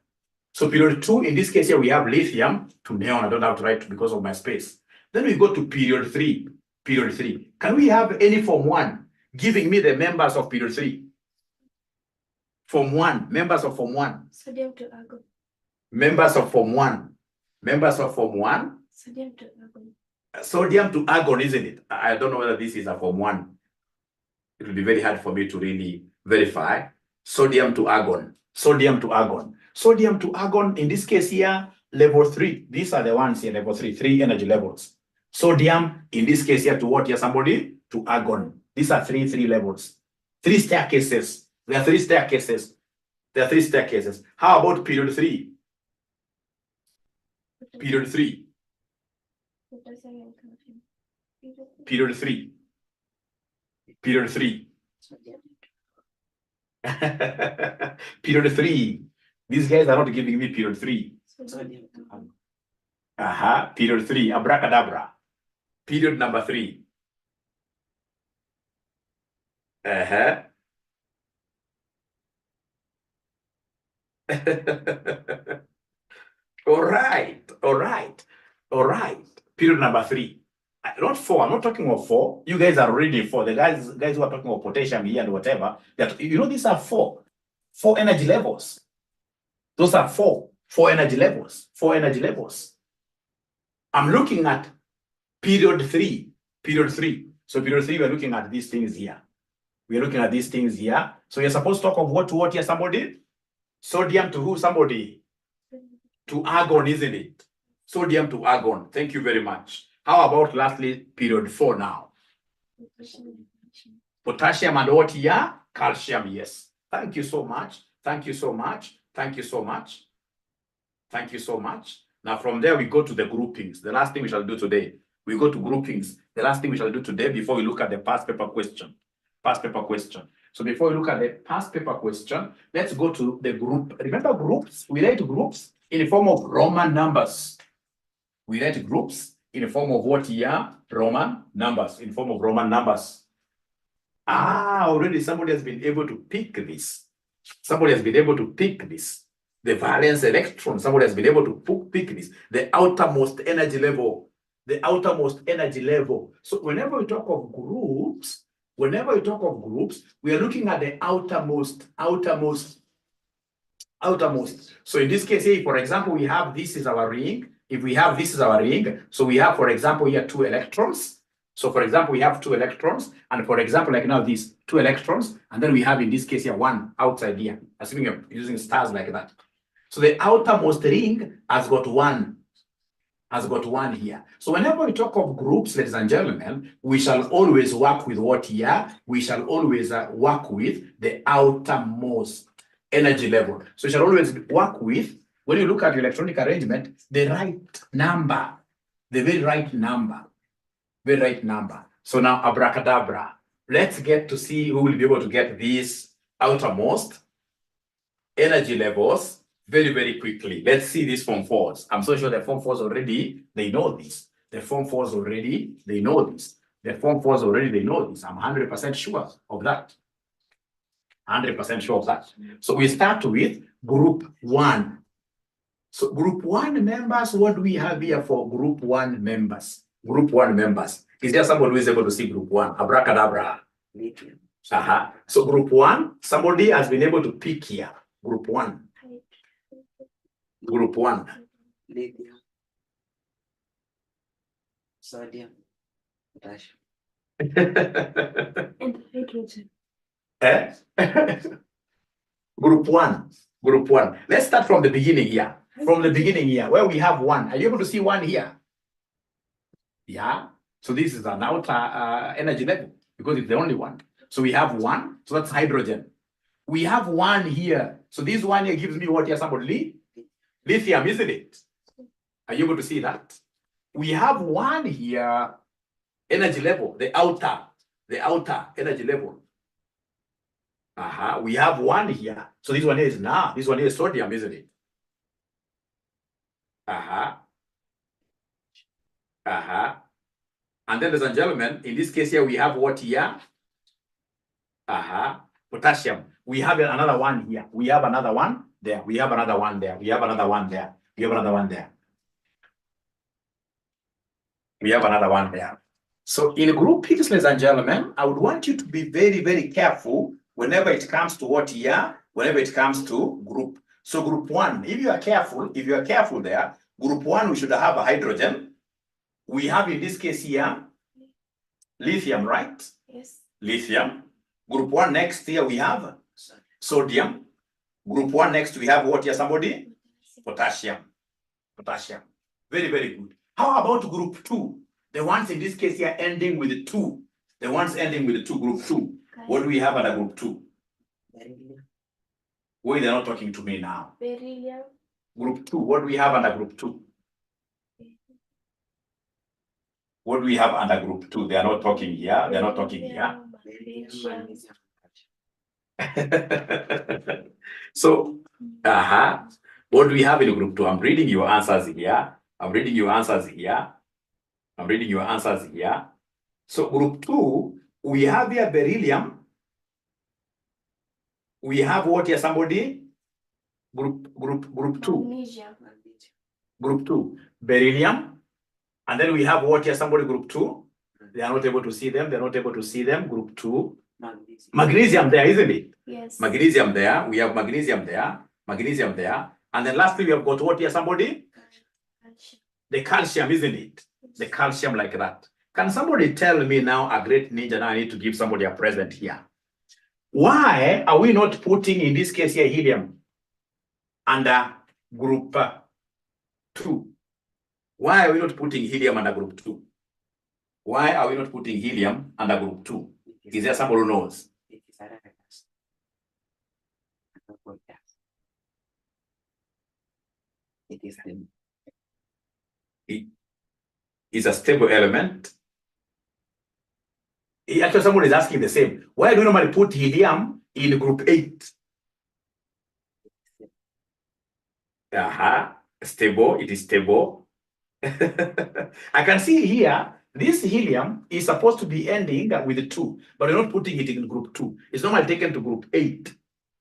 So period 2, in this case here, we have lithium to neon. I don't have to write because of my space. Then we go to period 3. Period 3. Can we have any form 1 giving me the members of period 3? Form 1, members of form 1. Sodium to argon. Members of form 1. Members of form 1. Sodium to argon. Sodium to argon, isn't it? I don't know whether this is a form 1. It will be very hard for me to really verify. Sodium to argon. Sodium to argon. Sodium to argon, in this case here, level 3. These are the ones here, level 3, 3 energy levels. Sodium, in this case here, to what here, somebody? To argon. These are 3 levels. 3 staircases. There are 3 staircases. There are 3 staircases. How about period 3? Period 3. Potassium and calcium. Period 3. Period 3. Sodium. Period 3. These guys are not giving me period 3. Sodium to argon. Period 3. Abracadabra. Period number 3. All right. Period number 3. Not 4. I'm not talking about 4. You guys are reading 4. The guys who are talking about potassium here and whatever, that these are 4 energy levels. Those are 4 energy levels. 4 energy levels. I'm looking at period 3. Period 3. So period 3, we're looking at these things here. We're looking at these things here. So you're supposed to talk of what to what here, somebody? Sodium to who, somebody? To argon, isn't it? Sodium to argon. Thank you very much. How about lastly, period 4 now? Potassium and calcium. Potassium and what here? Calcium, yes. Thank you so much. Thank you so much. Thank you so much. Thank you so much. Now from there, we go to the groupings. The last thing we shall do today. We go to groupings. The last thing we shall do today before we look at the past paper question. Past paper question. So before we look at the past paper question, let's go to the group. Remember groups? We write groups in the form of Roman numbers. We write groups in the form of what here? Roman numbers. In form of Roman numbers. Already somebody has been able to pick this. Somebody has been able to pick this. The valence electron. Somebody has been able to pick this. The outermost energy level. The outermost energy level. So whenever we talk of groups, we are looking at the outermost. So in this case here, for example, we have this is our ring. If we have this is our ring, so we have, for example, here 2 electrons. So for example, we have 2 electrons, and for example, like now these 2 electrons, and then we have in this case here 1 outside here, assuming you're using stars like that. So the outermost ring has got 1. Here. So whenever we talk of groups, ladies and gentlemen, we shall always work with what here? We shall always work with the outermost energy level. So we shall always work with, when you look at the electronic arrangement, the right number, the very right number. So now abracadabra. Let's get to see who will be able to get these outermost energy levels very, very quickly. Let's see these form 4s. I'm so sure the form 4s already, they know this. The form 4s already, they know this. The form 4s already, they know this. I'm 100% sure of that. 100% sure of that. So we start with group 1. So group 1 members, what do we have here for group 1 members? Group 1 members. Is there somebody who is able to see group 1? Abracadabra. So group 1, somebody has been able to pick here. Group 1. Group 1. Lithium, sodium, potassium. And hydrogen. Eh? Group 1. Group 1. Let's start from the beginning here. From the beginning here, where we have 1. Are you able to see 1 here? Yeah. So this is an outer energy level because it's the only one. So we have 1. So that's hydrogen. We have 1 here. So this 1 here gives me what here? Somebody? Lithium, isn't it? Are you able to see that? We have 1 here, energy level, the outer energy level. We have 1 here. So this one here is this one here is sodium, isn't it? And then, ladies and gentlemen, in this case here, we have what here? Potassium. We have another 1 here. We have another 1 there. We have another 1 there. We have another 1 there. We have another 1 there. We have another 1 there. So in group X, ladies and gentlemen, I would want you to be very, very careful whenever it comes to what here, whenever it comes to group. So group 1, if you are careful there, group 1, we should have a hydrogen. We have in this case here, lithium, right? Yes. Lithium. Group 1 next here we have sodium. Group 1 next we have what here, somebody? Potassium. Potassium. Very, very good. How about group 2? The ones in this case here ending with 2. The ones ending with 2, group 2. What do we have under group 2? Beryllium. Why they're not talking to me now? Beryllium. Group 2. What do we have under group 2? What do we have under group 2? They are not talking here. They are not talking here. Beryllium, magnesium, potassium. So, what do we have in group 2? I'm reading your answers here. I'm reading your answers here. I'm reading your answers here. So group 2, we have here beryllium. We have what here, somebody? Group 2. Magnesium. Group 2, beryllium. And then we have what here, somebody? Group 2. They are not able to see them. They're not able to see them. Group 2. Magnesium. Magnesium there, isn't it? Yes. Magnesium there. We have magnesium there. Magnesium there. And then lastly, we have got what here, somebody? Calcium. The calcium, isn't it? The calcium like that. Can somebody tell me now, a great ninja, now I need to give somebody a present here. Why are we not putting, in this case here, helium under group 2? Why are we not putting helium under group 2? Why are we not putting helium under group 2? Is there somebody who knows? It is a rare gas. Another gas. It is It is a stable element. Actually, someone is asking the same. Why do we normally put helium in group 8? Stable. It is stable. I can see here, this helium is supposed to be ending with 2, but we're not putting it in group 2. It's normally taken to group 8.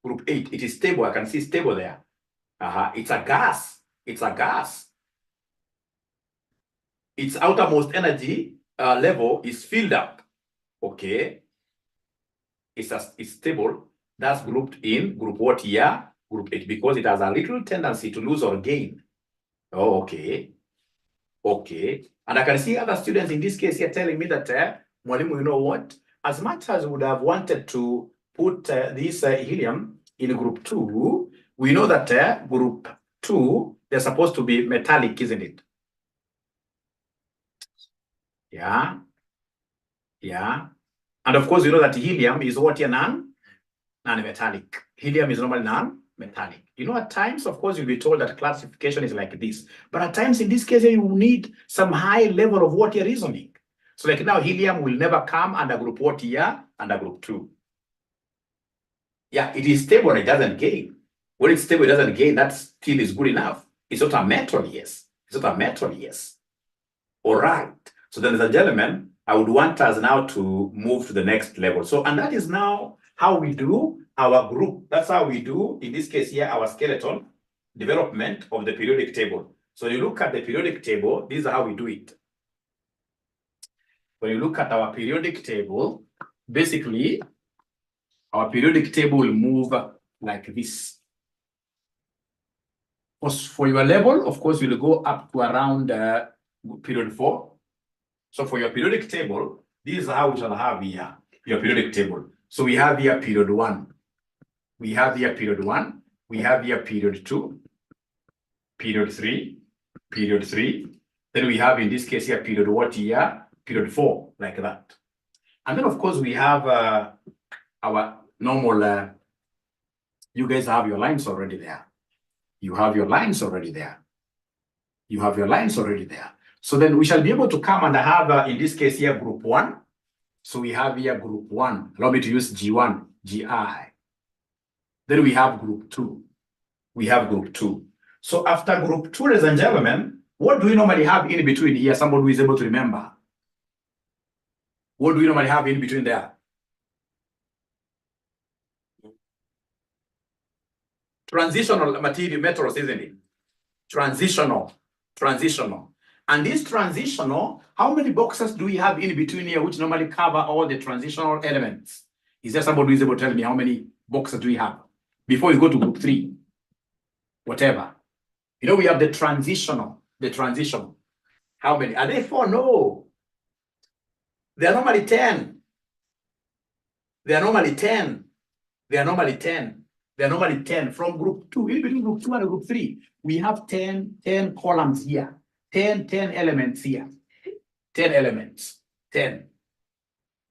Group 8, it is stable. I can see stable there. It's a gas. It's a gas. Its outermost energy level is filled up. Okay. It's stable. That's grouped in group what here? Group 8, because it has a little tendency to lose or gain. Oh, okay. Okay. And I can see other students in this case here telling me that, Mwalimu, you know what? As much as we would have wanted to put this helium in group 2, we know that group 2, they're supposed to be metallic, isn't it? Yeah. Yeah. And of course, you know that helium is what here, non-metallic. Helium is normally non-metallic. You know, at times, of course, you'll be told that classification is like this. But at times, in this case, you need some high level of what you're reasoning. So like now, helium will never come under group what here? Under group 2. Yeah, it is stable and it doesn't gain. When it's stable, it doesn't gain. That still is good enough. It's not a metal, yes. It's not a metal, yes. All right. So then, ladies and gentlemen, I would want us now to move to the next level. So, and that is now how we do our group. That's how we do, in this case here, our skeleton development of the periodic table. So you look at the periodic table, this is how we do it. When you look at our periodic table, basically, our periodic table will move like this. For your level, of course, you'll go up to around period 4. So for your periodic table, this is how we shall have here your periodic table. So we have here period 1. We have here period 1. We have here period 2, period 3, period 3. Then we have, in this case here, period what here? Period 4, like that. And then, of course, we have our normal, you guys have your lines already there. You have your lines already there. You have your lines already there. So then we shall be able to come and have, in this case here, group 1. So we have here group 1. Allow me to use G1, GI. Then we have group 2. We have group 2. So after group 2, ladies and gentlemen, what do we normally have in between here? Somebody who is able to remember. What do we normally have in between there? Transitional material metals, isn't it? Transitional. And this transitional, how many boxes do we have in between here which normally cover all the transitional elements? Is there somebody who is able to tell me how many boxes do we have? Before we go to group 3, whatever. You know, we have the transitional. How many? Are they 4? No. They are normally 10. They are normally 10. From group 2, in between group 2 and group 3, we have 10 columns here. 10 elements here. 10 elements. 10.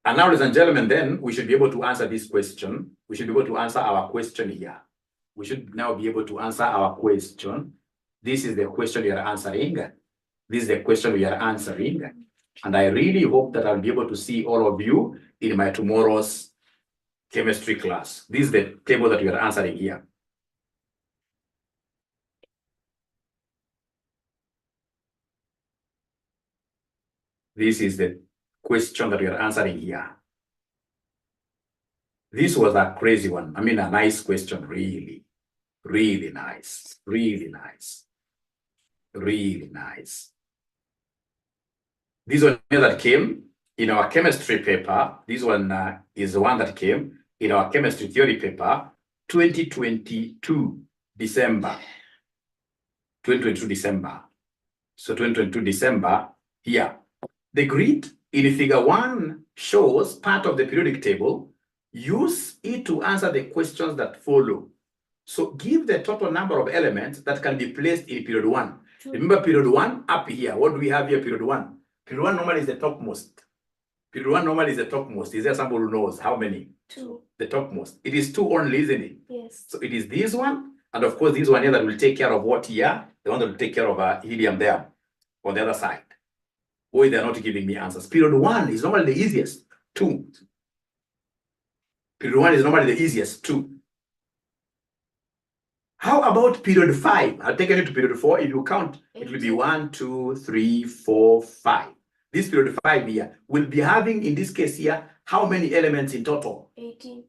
And now, ladies and gentlemen, then we should be able to answer this question. We should be able to answer our question here. We should now be able to answer our question. This is the question we are answering. This is the question we are answering. And I really hope that I'll be able to see all of you in my tomorrow's chemistry class. This is the table that we are answering here. This is the question that we are answering here. This was a crazy one. I mean, a nice question, really. Really nice. This one here that came in our chemistry paper. This one is the one that came in our chemistry theory paper, 2022 December. 2022 December. So 2022 December here. The grid in figure 1 shows part of the periodic table. Use it to answer the questions that follow. So give the total number of elements that can be placed in period 1. Remember period 1 up here. What do we have here, period 1? Period 1 normally is the topmost. Period 1 normally is the topmost. Is there somebody who knows how many? 2. The topmost. It is 2 only, isn't it? Yes. So it is this one, and of course this one here that will take care of what here? The one that will take care of helium there on the other side. Boy, they're not giving me answers. Period 1 is normally the easiest, 2. Period 1 is normally the easiest, 2. How about period 5? I'll take you to period 4. If you count, it will be 1, 2, 3, 4, 5. This period 5 here will be having, in this case here, how many elements in total? 18.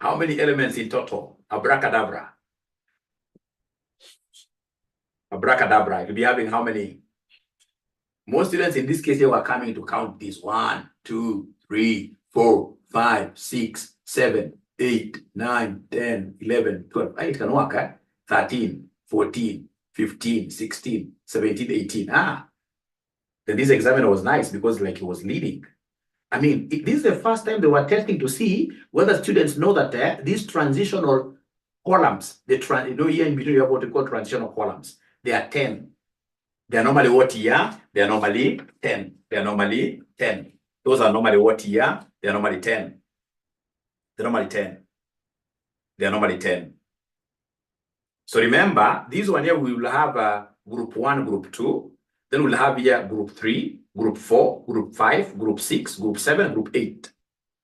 How many elements in total? Abracadabra. Abracadabra. It will be having how many? Most students in this case here were coming to count this. 1, 2, 3, 4, 5, 6, 7, 8, 9, 10, 11, 12. It can work, eh? 13, 14, 15, 16, 17, 18. Then this examiner was nice because like he was leading. I mean, this is the first time they were testing to see whether students know that these transitional columns, here in between you have what we call transitional columns. They are 10. They are normally what here? They are normally 10. They are normally 10. Those are normally what here? They are normally 10. They're normally 10. They are normally 10. So remember, this one here we will have group 1, group 2. Then we'll have here group 3, group 4, group 5, group 6, group 7, group 8.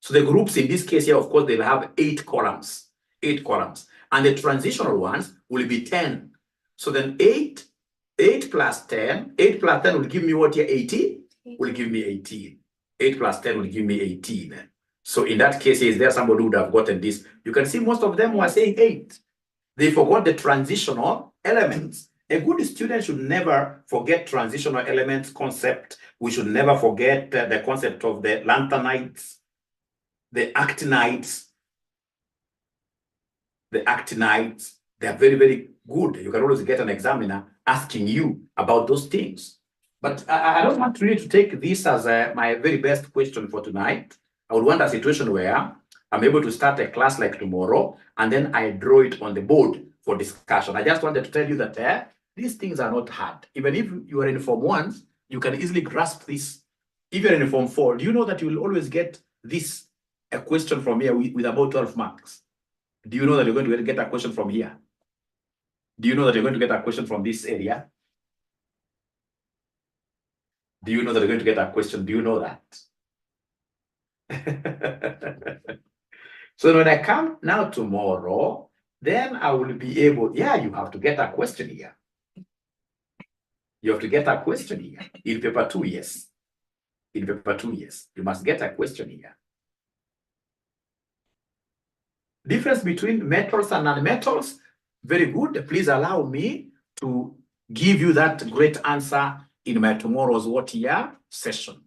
So the groups in this case here, of course, they'll have 8 columns. 8 columns. And the transitional ones will be 10. So then 8 plus 10. 8 plus 10 will give me what here? 18? Will give me 18. 8 plus 10 will give me 18. So in that case, is there somebody who would have gotten this? You can see most of them were saying 8. They forgot the transitional elements. A good student should never forget transitional elements concept. We should never forget the concept of the lanthanides, the actinides. The actinides, they are very, very good. You can always get an examiner asking you about those things. But I don't want really to take this as my very best question for tonight. I would want a situation where I'm able to start a class like tomorrow, and then I draw it on the board for discussion. I just wanted to tell you that these things are not hard. Even if you are in Form 1, you can easily grasp this. If you're in Form 4, do you know that you will always get this, a question from here with about 12 marks? Do you know that you're going to get a question from here? Do you know that you're going to get a question from this area? Do you know that you're going to get a question? Do you know that? So when I come now tomorrow, then I will be able, you have to get a question here. You have to get a question here. In paper 2, yes. In paper 2, yes. You must get a question here. Difference between metals and non-metals, very good. Please allow me to give you that great answer in my tomorrow's session.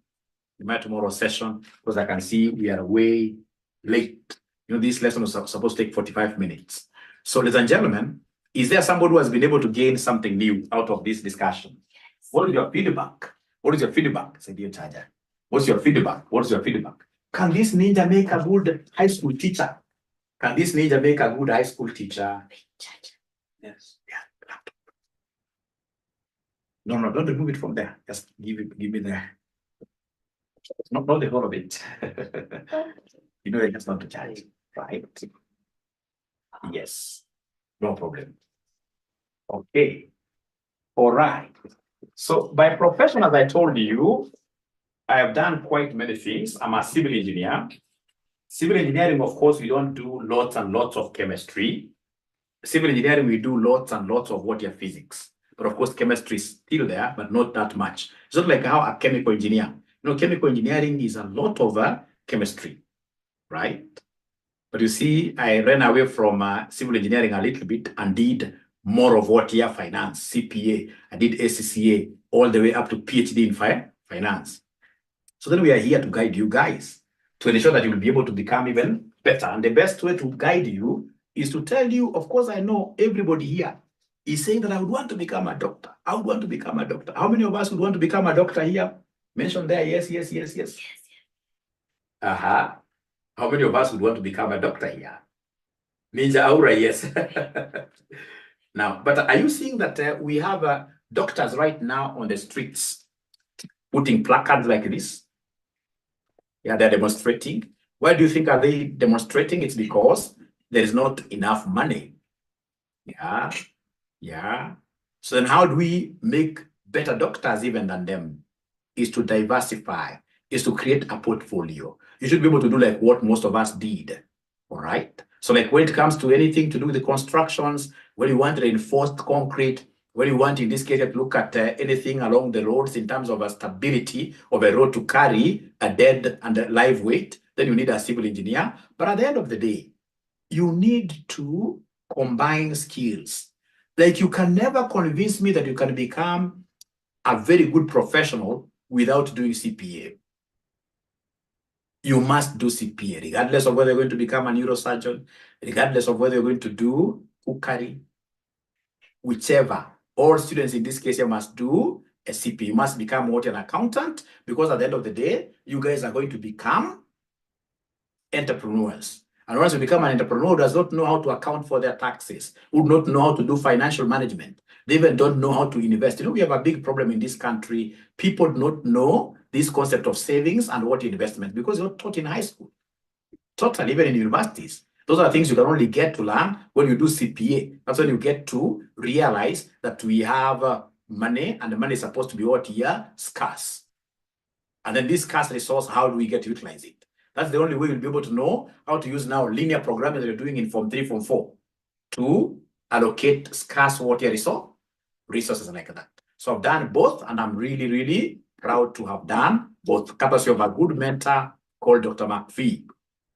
In my tomorrow's session, because I can see we are way late. You know, this lesson was supposed to take 45 minutes. So, ladies and gentlemen, is there somebody who has been able to gain something new out of this discussion? What is your feedback? What is your feedback? Say, dear Charger. What's your feedback? What's your feedback? Can this ninja make a good high school teacher? Can this ninja make a good high school teacher? Yes. Yeah. No, don't remove it from there. Just give me the, not the whole of it. You know, it's not to charge, right? Yes, no problem. Okay, all right. So by profession, as I told you, I have done quite many things. I'm a civil engineer. Civil engineering, of course, we don't do lots and lots of chemistry. Civil engineering, we do lots and lots of physics. But of course, chemistry is still there, but not that much. It's not like how a chemical engineer. You know, chemical engineering is a lot of chemistry, right? But you see, I ran away from civil engineering a little bit and did more of finance, CPA. I did ACCA all the way up to PhD in finance. So then we are here to guide you guys to ensure that you will be able to become even better. And the best way to guide you is to tell you, of course, I know everybody here is saying that I would want to become a doctor. I would want to become a doctor. How many of us would want to become a doctor here? Mention there, yes. How many of us would want to become a doctor here? Ninja Aura, yes. Now, but are you seeing that we have doctors right now on the streets putting placards like this? Yeah, they're demonstrating. Why do you think are they demonstrating? It's because there is not enough money. Yeah. So then how do we make better doctors even than them? Is to diversify, is to create a portfolio. You should be able to do like what most of us did, all right? So like when it comes to anything to do with the constructions, when you want reinforced concrete, when you want in this case to look at anything along the roads in terms of a stability of a road to carry a dead and a live weight, then you need a civil engineer. But at the end of the day, you need to combine skills. Like you can never convince me that you can become a very good professional without doing CPA. You must do CPA, regardless of whether you're going to become a neurosurgeon, regardless of whether you're going to do cookery, whichever. All students in this case, you must do a CPA. You must become an accountant, because at the end of the day, you guys are going to become entrepreneurs. And once you become an entrepreneur who does not know how to account for their taxes, who do not know how to do financial management, they even don't know how to invest. You know, we have a big problem in this country. People do not know this concept of savings and what investment, because you're taught in high school, totally, even in universities. Those are things you can only get to learn when you do CPA. That's when you get to realize that we have money, and the money is supposed to be scarce. And then this scarce resource, how do we get to utilize it? That's the only way you'll be able to know how to use now linear programming that you're doing in Form 3, Form 4 to allocate scarce resources like that. So I've done both, and I'm really, really proud to have done both, courtesy of a good mentor called Dr. McPhee.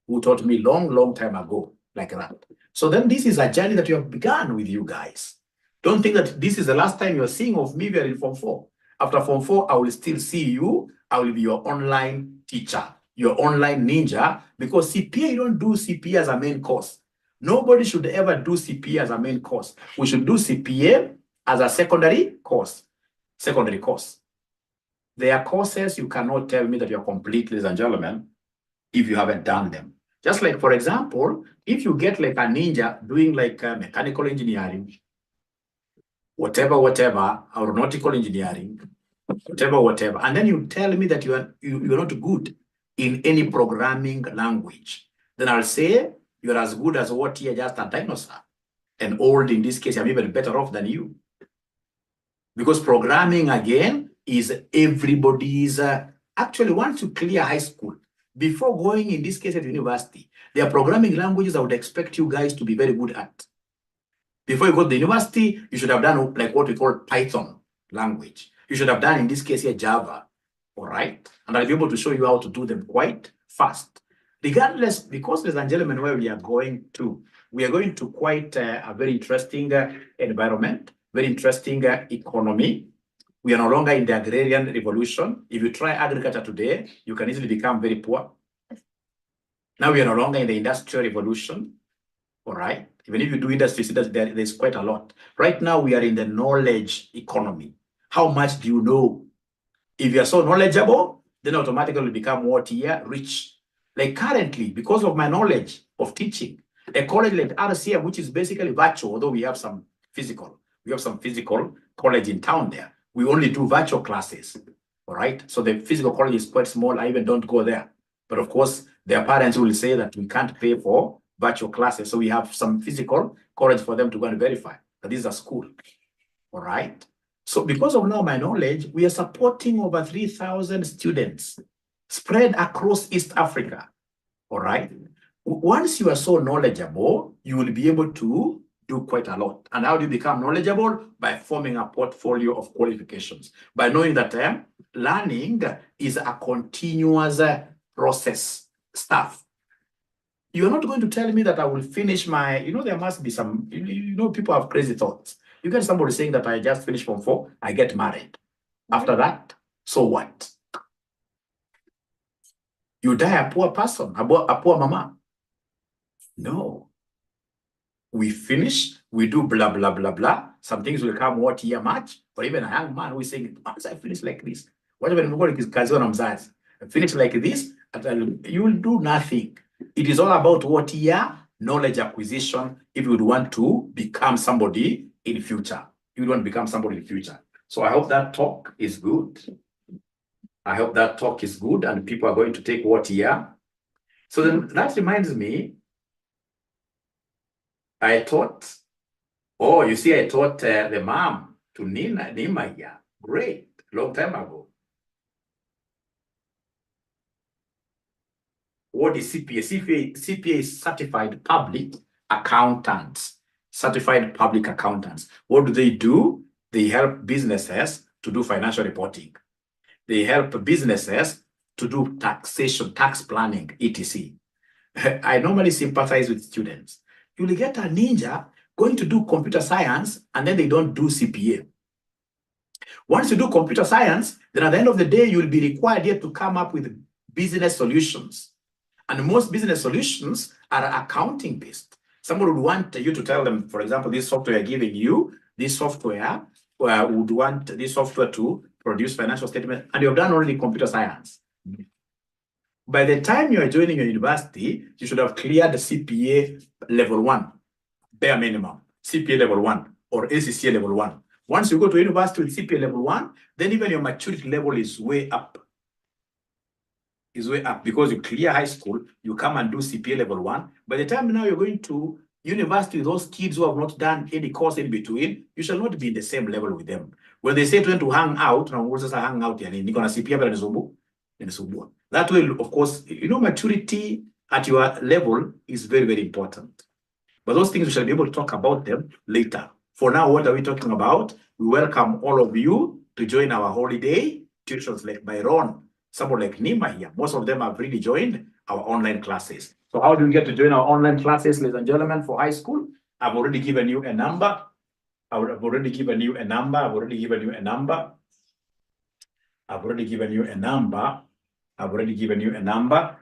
who taught me long time ago, like that. So then this is a journey that you have begun with you guys. Don't think that this is the last time you're seeing of me. We are in Form 4. After Form 4, I will still see you. I will be your online teacher, your online ninja, because CPA, you don't do CPA as a main course. Nobody should ever do CPA as a main course. We should do CPA as a secondary course. Secondary course. There are courses you cannot tell me that you're complete, ladies and gentlemen, if you haven't done them. Just like, for example, if you get like a ninja doing like mechanical engineering, whatever, aeronautical engineering, whatever, and then you tell me that you're not good in any programming language, then I'll say you're as good as what here, just a dinosaur. And old, in this case, I'm even better off than you. Because programming, again, is everybody's, actually, once you clear high school, before going, in this case, at university, there are programming languages I would expect you guys to be very good at. Before you go to the university, you should have done like what we call Python language. You should have done, in this case here, Java, all right? And I'll be able to show you how to do them quite fast. Regardless, because, ladies and gentlemen, where we are going to quite a very interesting environment, very interesting economy. We are no longer in the agrarian revolution. If you try agriculture today, you can easily become very poor. Now we are no longer in the industrial revolution, all right? Even if you do industry, there's quite a lot. Right now, we are in the knowledge economy. How much do you know? If you are so knowledgeable, then automatically you become what here? Rich. Like currently, because of my knowledge of teaching, a college like RCM, which is basically virtual, although we have some physical. We have some physical college in town there. We only do virtual classes, all right? So the physical college is quite small. I even don't go there. But of course, their parents will say that we can't pay for virtual classes. So we have some physical college for them to go and verify that this is a school, all right? So because of now my knowledge, we are supporting over 3,000 students spread across East Africa, all right? Once you are so knowledgeable, you will be able to do quite a lot. And how do you become knowledgeable? By forming a portfolio of qualifications. By knowing that learning is a continuous process stuff. You're not going to tell me that I will finish my, there must be some, people have crazy thoughts. You get somebody saying that I just finished Form 4, I get married. After that, so what? You die a poor person, a poor mama. No. We finish, we do blah, blah, blah, blah. Some things will come what year March, or even a young man who is saying, once I finish like this, whatever I finish like this, you will do nothing. It is all about what year? Knowledge acquisition, if you would want to become somebody in future. You would want to become somebody in future. So I hope that talk is good. I hope that talk is good and people are going to take what year. So then that reminds me, I taught, I taught the mom to Nima here. Great, long time ago. What is CPA? CPA is Certified Public Accountants. Certified Public Accountants. What do? They help businesses to do financial reporting. They help businesses to do taxation, tax planning, etc. I normally sympathize with students. You will get a ninja going to do computer science and then they don't do CPA. Once you do computer science, then at the end of the day, you will be required yet to come up with business solutions. And most business solutions are accounting based. Somebody would want you to tell them, for example, this software giving you, this software would want this software to produce financial statements, and you've done only computer science. By the time you are joining your university, you should have cleared the CPA level 1, bare minimum, CPA level 1 or ACCA level 1. Once you go to university with CPA level 1, then even your maturity level is way up. Is way up because you clear high school, you come and do CPA level 1. By the time now you're going to university with those kids who have not done any course in between, you shall not be in the same level with them. When they say to them to hang out, that way, of course, maturity at your level is very, very important. But those things we shall be able to talk about them later. For now, what are we talking about? We welcome all of you to join our holiday tuitions led by Ron. Somebody like Nima here, most of them have really joined our online classes. So how do you get to join our online classes, ladies and gentlemen, for high school? I've already given you a number. I've already given you a number. I've already given you a number. I've already given you a number. I've already given you a number.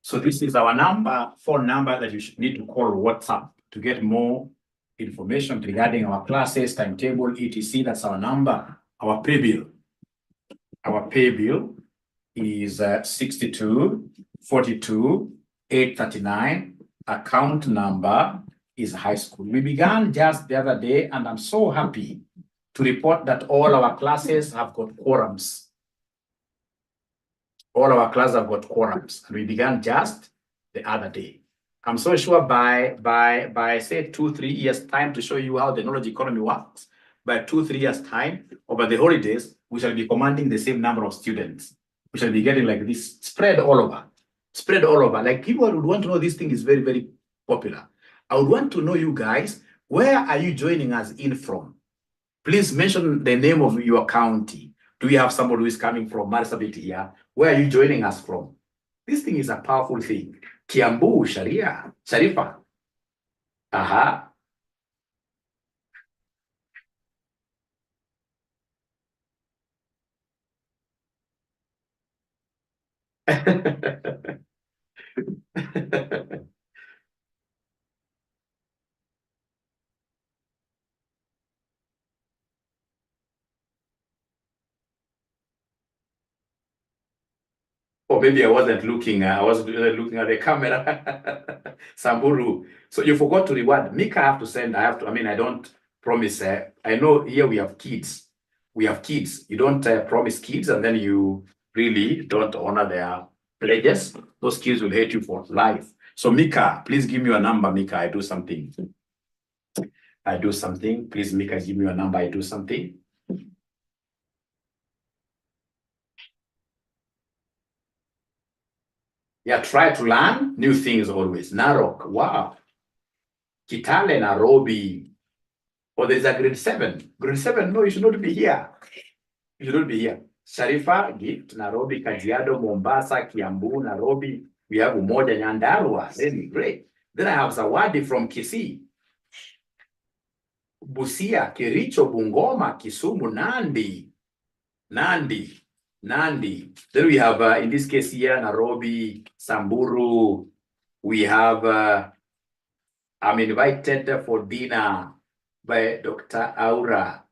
So this is our number, phone number that you should need to call WhatsApp to get more information regarding our classes, timetable, etc. That's our number. Our pay bill. Our pay bill is 62 42 839. Account number is high school. We began just the other day, and I'm so happy to report that all our classes have got quorums. All our classes have got quorums, and we began just the other day. I'm so sure by say 2-3 years time, to show you how the knowledge economy works, by 2-3 years time, over the holidays, we shall be commanding the same number of students. We shall be getting like this spread all over. Spread all over. Like people would want to know this thing is very, very popular. I would want to know, you guys, where are you joining us in from? Please mention the name of your county. Do we have somebody who is coming from Marsabit here? Where are you joining us from? This thing is a powerful thing. Kiambu, Sharia, Sharifa. Aha. Or maybe I wasn't looking, I was looking at the camera. Samburu. So you forgot to reward. Mika, I have to send, I don't promise. I know here we have kids. We have kids. You don't promise kids and then you really don't honor their pledges. Those kids will hate you for life. So Mika, please give me your number, Mika. I do something. Please, Mika, give me your number. I do something. Yeah, try to learn new things always. Narok, wow. Kitale, Nairobi. Oh, there's a grade 7. Grade 7, no, you should not be here. You should not be here. Sharifa, Gift, Nairobi, Kajiado, Mombasa, Kiambu, Nairobi. We have Umoja, Nyandarua. Really great. Then I have Zawadi from Kisii. Busia, Kericho, Bungoma, Kisumu, Nandi. Then we have, in this case here, Nairobi, Samburu. We have, I'm invited for dinner by Dr. Aura.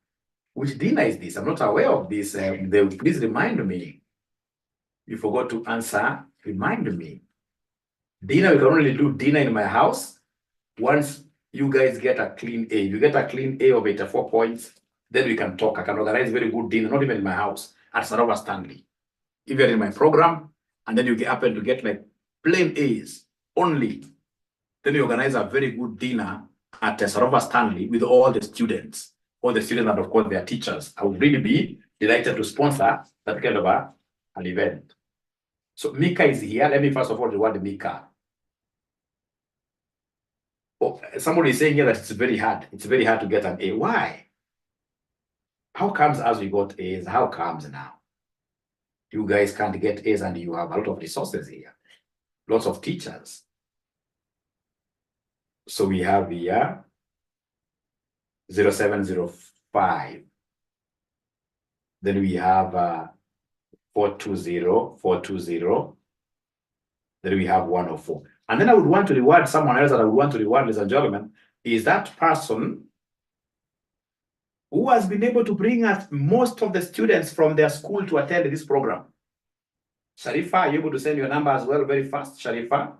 Which dinner is this? I'm not aware of this. Please remind me. You forgot to answer. Remind me. Dinner, we can only do dinner in my house once you guys get a clean A. You get a clean A of 84 points, then we can talk. I can organize very good dinner, not even in my house, at Sarova Stanley. If you're in my program, and then you happen to get like plain A's only, then you organize a very good dinner at Sarova Stanley with all the students and of course their teachers. I would really be delighted to sponsor that kind of an event. So Mika is here. Let me first of all reward Mika. Oh, somebody is saying here that it's very hard. It's very hard to get an A. Why? How comes as we got A's? How comes now? You guys can't get A's and you have a lot of resources here. Lots of teachers. So we have here 0705. Then we have 420. Then we have 104. And then I would want to reward someone else that I would want to reward, ladies and gentlemen, is that person who has been able to bring us most of the students from their school to attend this program. Sharifa, are you able to send your number as well very fast, Sharifa?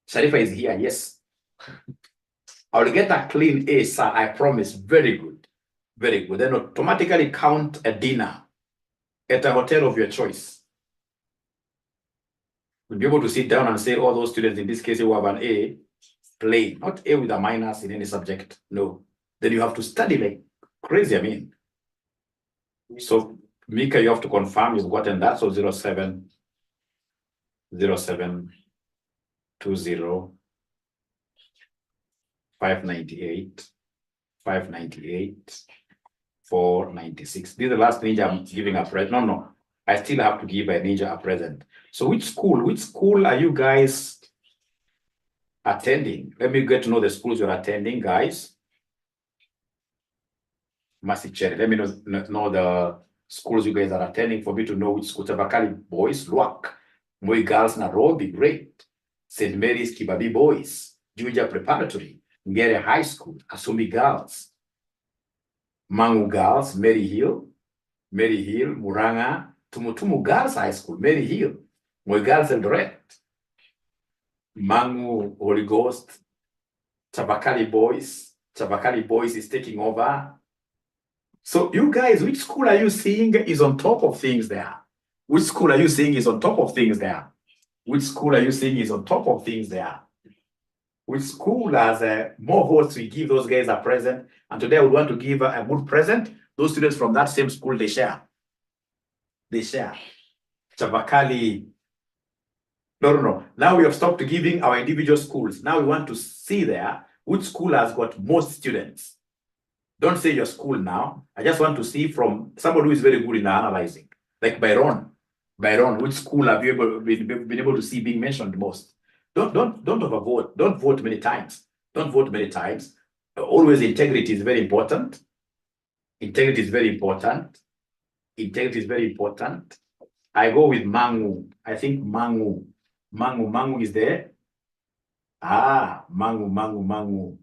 Sharifa is here, yes. I will get a clean A, sir, I promise. Very good. Very good. Then automatically count a dinner at a hotel of your choice. We'll be able to sit down and say, all those students, in this case, who have an A, plain, not A with a minus in any subject. No. Then you have to study like crazy, I mean. So, Mika, you have to confirm you've gotten that. So, 07 20 598 496. This is the last thing I'm giving up, right? No. I still have to give a ninja a present. So which school are you guys attending? Let me get to know the schools you're attending, guys. Mercy Cherry, let me know the schools you guys are attending for me to know which school. Tabakali Boys, Luak, Moi Girls, Nairobi, great. St. Mary's, Kibabi Boys, Juja Preparatory, Ngere High School, Asumi Girls, Mangu Girls, Mary Hill, Muranga, Tumutumu Girls High School, Mary Hill, Moi Girls Eldoret, Mangu Holy Ghost, Tabakali Boys is taking over. So you guys, which school are you seeing is on top of things there? Which school are you seeing is on top of things there? Which school are you seeing is on top of things there? Which school has more votes? We give those guys a present. And today I would want to give a good present. Those students from that same school, they share. They share. Chavakali. No. Now we have stopped giving our individual schools. Now we want to see there which school has got most students. Don't say your school now. I just want to see from somebody who is very good in analyzing, like Byron. Byron, which school have you been able to see being mentioned most? Don't overvote. Don't vote many times. Don't vote many times. Always integrity is very important. Integrity is very important. Integrity is very important. I go with Mangu. I think Mangu. Mangu is there. Ah, Mangu.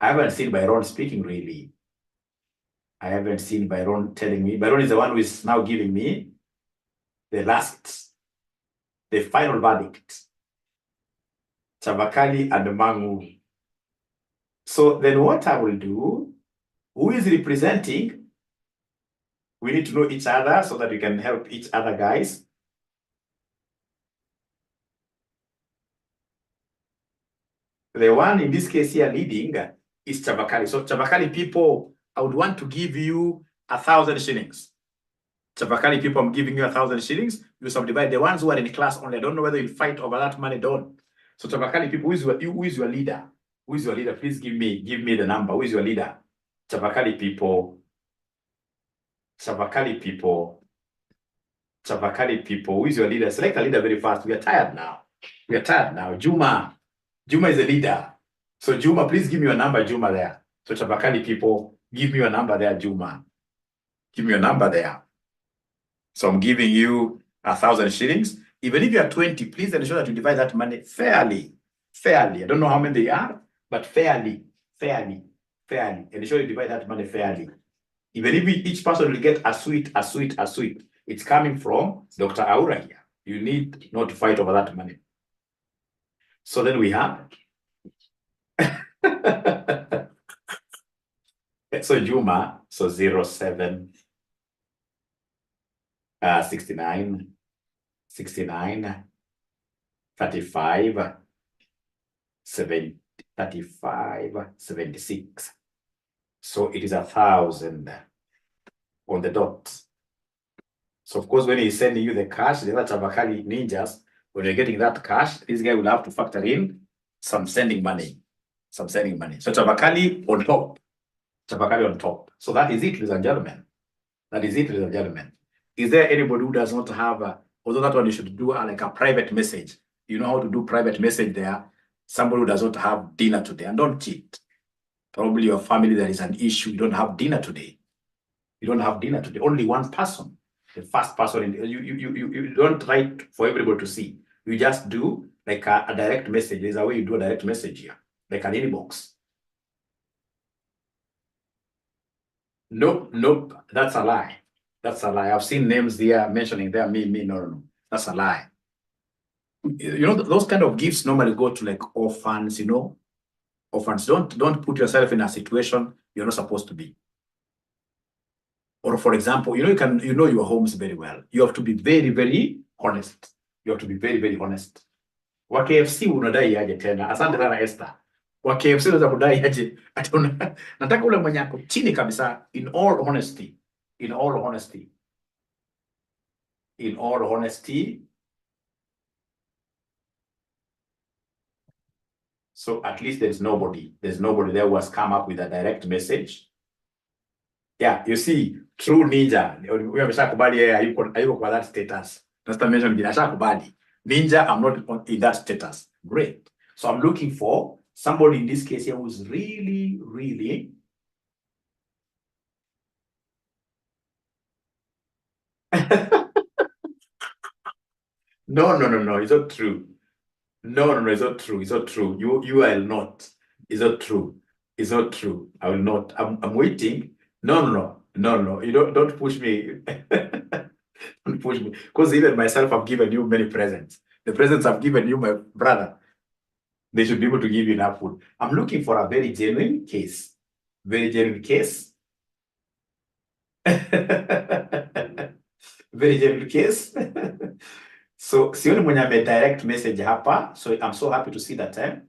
I haven't seen Byron speaking really. I haven't seen Byron telling me. Byron is the one who is now giving me the final verdict. Chavakali and Mangu. So then what I will do, who is representing? We need to know each other so that we can help each other, guys. The one in this case here leading is Chavakali. So Chavakali people, I would want to give you 1,000 shillings. Chavakali people, I'm giving you 1,000 shillings. You subdivide the ones who are in class only. I don't know whether you'll fight over that money, don't. So Chavakali people, who is your leader? Who is your leader? Please give me the number. Who is your leader? Chavakali people. Chavakali people. Who is your leader? Select a leader very fast. We are tired now. Juma is a leader. So Juma, please give me your number, Juma, there. So Chavakali people, give me your number there, Juma. Give me your number there. So I'm giving you 1,000 shillings. Even if you are 20, please ensure that you divide that money fairly. I don't know how many they are, but fairly. Ensure you divide that money fairly. Even if each person will get a sweet. It's coming from Dr. Aura here. You need not to fight over that money. So then we have so Juma, so 07 69 35 76. So it is 1,000 on the dot. So of course, when he's sending you the cash, the other Chavakali ninjas, when you're getting that cash, this guy will have to factor in some sending money. So Chavakali on top. So that is it, ladies and gentlemen. Is there anybody who does not have, although that one you should do like a private message. You know how to do private message there. Somebody who does not have dinner today, and don't cheat. Probably your family, there is an issue. You don't have dinner today. Only one person. The first person, you don't write for everybody to see. You just do like a direct message. There's a way you do a direct message here, like an inbox. Nope, that's a lie. I've seen names there mentioning there, me, no. That's a lie. You know, those kind of gifts normally go to like orphans, Orphans, don't put yourself in a situation you're not supposed to be. Or for example, you know your homes very well. You have to be very, very honest. Wa KFC unadai aje tena? Asante sana Esther. Wa KFC unaweza kudai aje? Nataka ule mwenye ako chini kabisa, in all honesty. So at least there's nobody there who has come up with a direct message. Yeah, you see, True Ninja. Huyo ameshakubali yeye hayuko kwa that status. Just mention jina ashakubali. Ninja, I'm not in that status. Great. So I'm looking for somebody in this case here who's really, really No, it's not true. No, it's not true. It's not true. You are not. It's not true. It's not true. I will not. I'm waiting. No. You don't push me. Don't push me. Because even myself, I've given you many presents. The presents I've given you, my brother, they should be able to give you enough food. I'm looking for a very genuine case. Very genuine case. Very genuine case. So sioni mwenye ame direct message hapa. So I'm so happy to see that.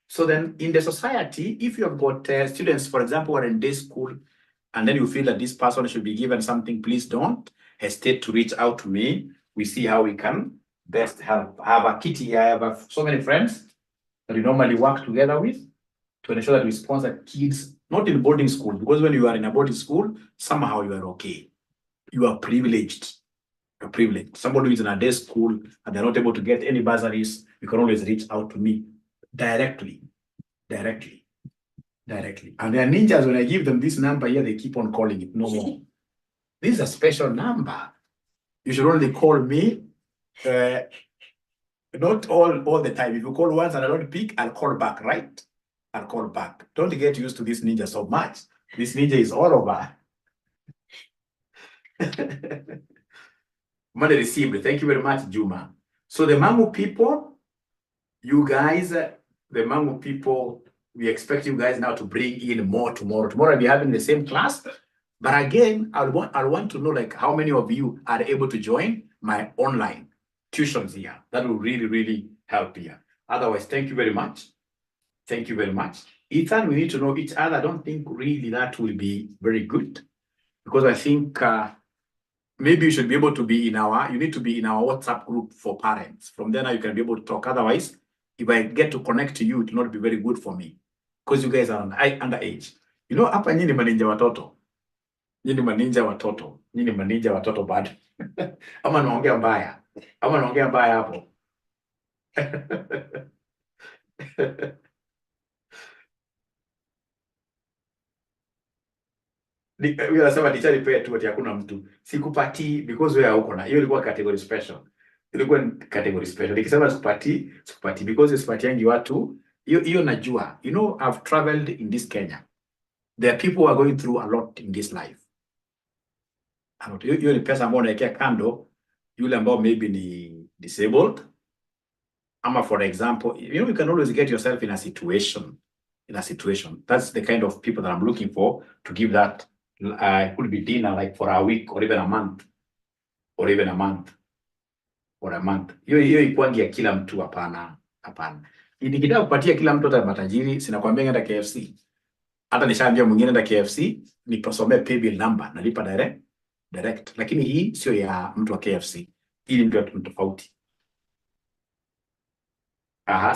So then in the society, if you have got students, for example, who are in day school, and then you feel that this person should be given something, please don't hesitate to reach out to me. We see how we can best help. I have a kitty here. I have so many friends that we normally work together with to ensure that we sponsor kids, not in boarding school, because when you are in a boarding school, somehow you are okay. You are privileged. You're privileged. Somebody who is in a day school and they're not able to get any bursaries, you can always reach out to me directly. And they're ninjas. When I give them this number here, they keep on calling it. No more. This is a special number. You should only call me. Not all the time. If you call once and I don't pick, I'll call back, right? I'll call back. Don't get used to this ninja so much. This ninja is all over. Money received. Thank you very much, Juma. So the Mangu people, you guys, the Mangu people, we expect you guys now to bring in more tomorrow. Tomorrow I'll be having the same class. But again, I want to know like how many of you are able to join my online tuitions here. That will really, really help here. Otherwise, thank you very much. Thank you very much. Ethan, we need to know each other. I don't think really that will be very good because I think maybe you should be able to be you need to be in our WhatsApp group for parents. From there now you can be able to talk. Otherwise, if I get to connect to you, it will not be very good for me because you guys are underage. You know, hapa nyinyi maninja watoto. Nyinyi maninja watoto bado. Ama naongea mbaya hapo. Huyo anasema teacher nipe tu ati hakuna mtu. Sikupatii because wewe hauko na. Hiyo ilikuwa category special. Nikisema sikupatii because sipatiangi watu. Hiyo najua. You know, I've traveled in this Kenya. There are people who are going through a lot in this life. Hiyo ni pesa ambayo unaekea kando yule ambao maybe ni disabled. Ama for example, you can always get yourself in a situation. That's the kind of people that I'm looking for to give that. Could be dinner like for a week or even a month. Hiyo ikwangi ya kila mtu hapana. Nikitaka kupatia kila mtu hata matajiri, sinakwambia ngenda KFC. Hata nishaambia mwingine enda KFC, niposomee paybill number, nalipa direct. Lakini hii sio ya mtu wa KFC. Hii ndio tofauti.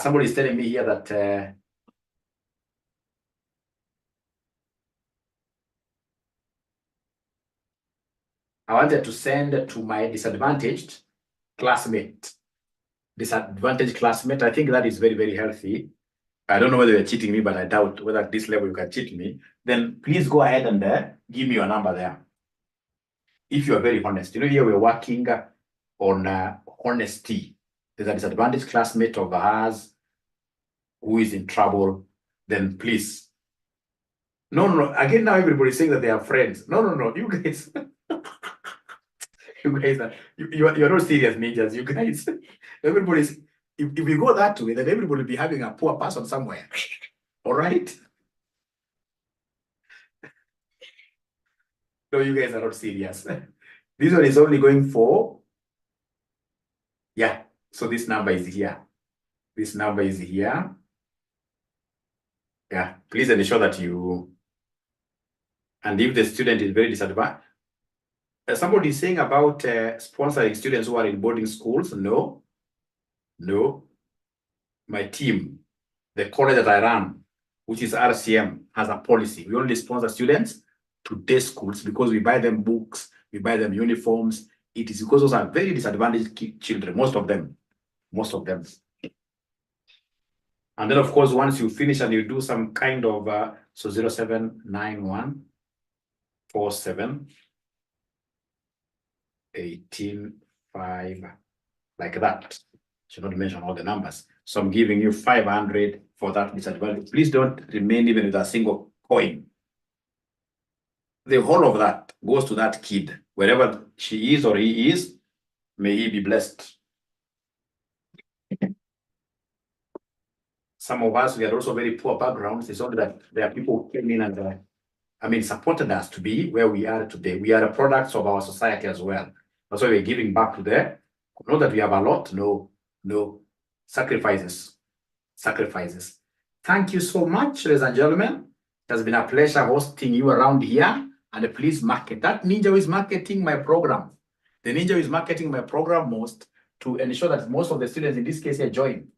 Somebody is telling me here that I wanted to send to my disadvantaged classmate. I think that is very, very healthy. I don't know whether you're cheating me, but I doubt whether at this level you can cheat me. Then please go ahead and give me your number there. If you are very honest. You know, here we're working on honesty. There's a disadvantaged classmate of ours who is in trouble. Then please. No. Again, now everybody's saying that they are friends. No. You guys. You guys you're not serious ninjas, you guys. Everybody's if we go that way, then everybody will be having a poor person somewhere. All right? No, you guys are not serious. This one is only going for so this number is here. Yeah, please ensure that you and if the student is very disadvantaged. Somebody is saying about sponsoring students who are in boarding schools. No. My team, the college that I run, which is RCM, has a policy. We only sponsor students to day schools because we buy them books, we buy them uniforms. It is because those are very disadvantaged children, most of them. And then, of course, once you finish and you do some kind of, so 0791 47 18 5, like that. Should not mention all the numbers. So I'm giving you 500 for that disadvantage. Please don't remain even with a single coin. The whole of that goes to that kid, wherever she is or he is, may he be blessed. Some of us, we are also very poor backgrounds. It's only that there are people who came in and supported us to be where we are today. We are a product of our society as well. That's why we're giving back to them. Not that we have a lot, no, sacrifices. Thank you so much, ladies and gentlemen. It has been a pleasure hosting you around here. And please market. That ninja who is marketing my program. The ninja who is marketing my program most to ensure that most of the students in this case here join.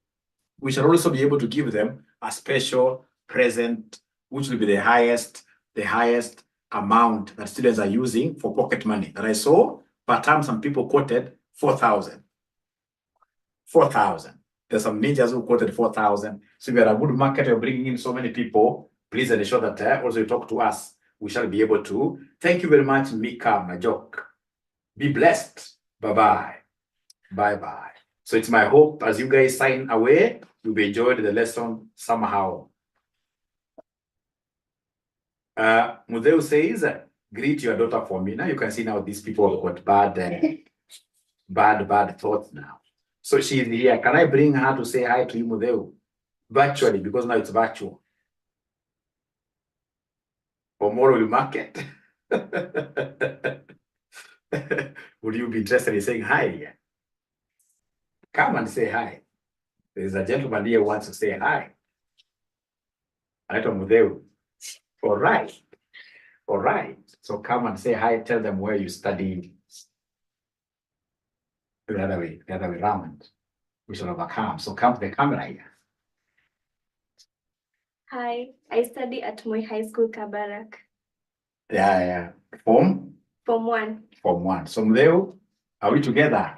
We shall also be able to give them a special present, which will be the highest amount that students are using for pocket money. That I saw per term, some people quoted 4,000. 4,000. There's some ninjas who quoted 4,000. So if you're a good marketer, bringing in so many people, please ensure that also you talk to us. We shall be able to. Thank you very much, Mika Majok. Be blessed. Bye-bye. Bye-bye. So it's my hope as you guys sign away, you've enjoyed the lesson somehow. Mudeu says, greet your daughter for me. Now you can see now these people have got bad thoughts now. So she's here. Can I bring her to say hi to you, Mudeu? Virtually, because now it's virtual. Or more will market. Would you be interested in saying hi? Come and say hi. There's a gentleman here who wants to say hi. All right. So come and say hi. Tell them where you studied. The other way around. We shall overcome. So come to the camera here. Hi, I study at Moi High School, Kabarak. Yeah. Form 1. So Mudeu, are we together?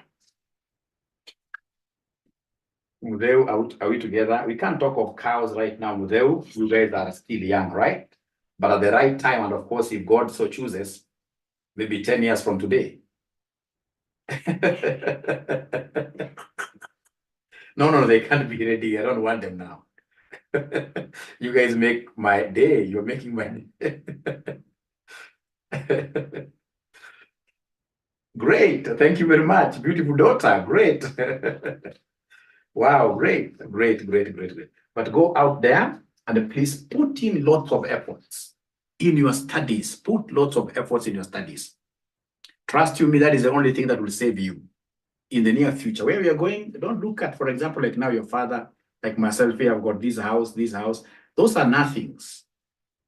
Mudeu, are we together? We can't talk of cows right now, Mudeu. You guys are still young, right? But at the right time, and of course, if God so chooses, maybe 10 years from today. No, they can't be ready. I don't want them now. You guys make my day. You're making my day. Great. Thank you very much. Beautiful daughter. Great. Wow. Great. But go out there and please put in lots of efforts in your studies. Put lots of efforts in your studies. Trust you me, that is the only thing that will save you in the near future. Where we are going, don't look at, for example, like now your father, like myself here, I've got this house. Those are nothings.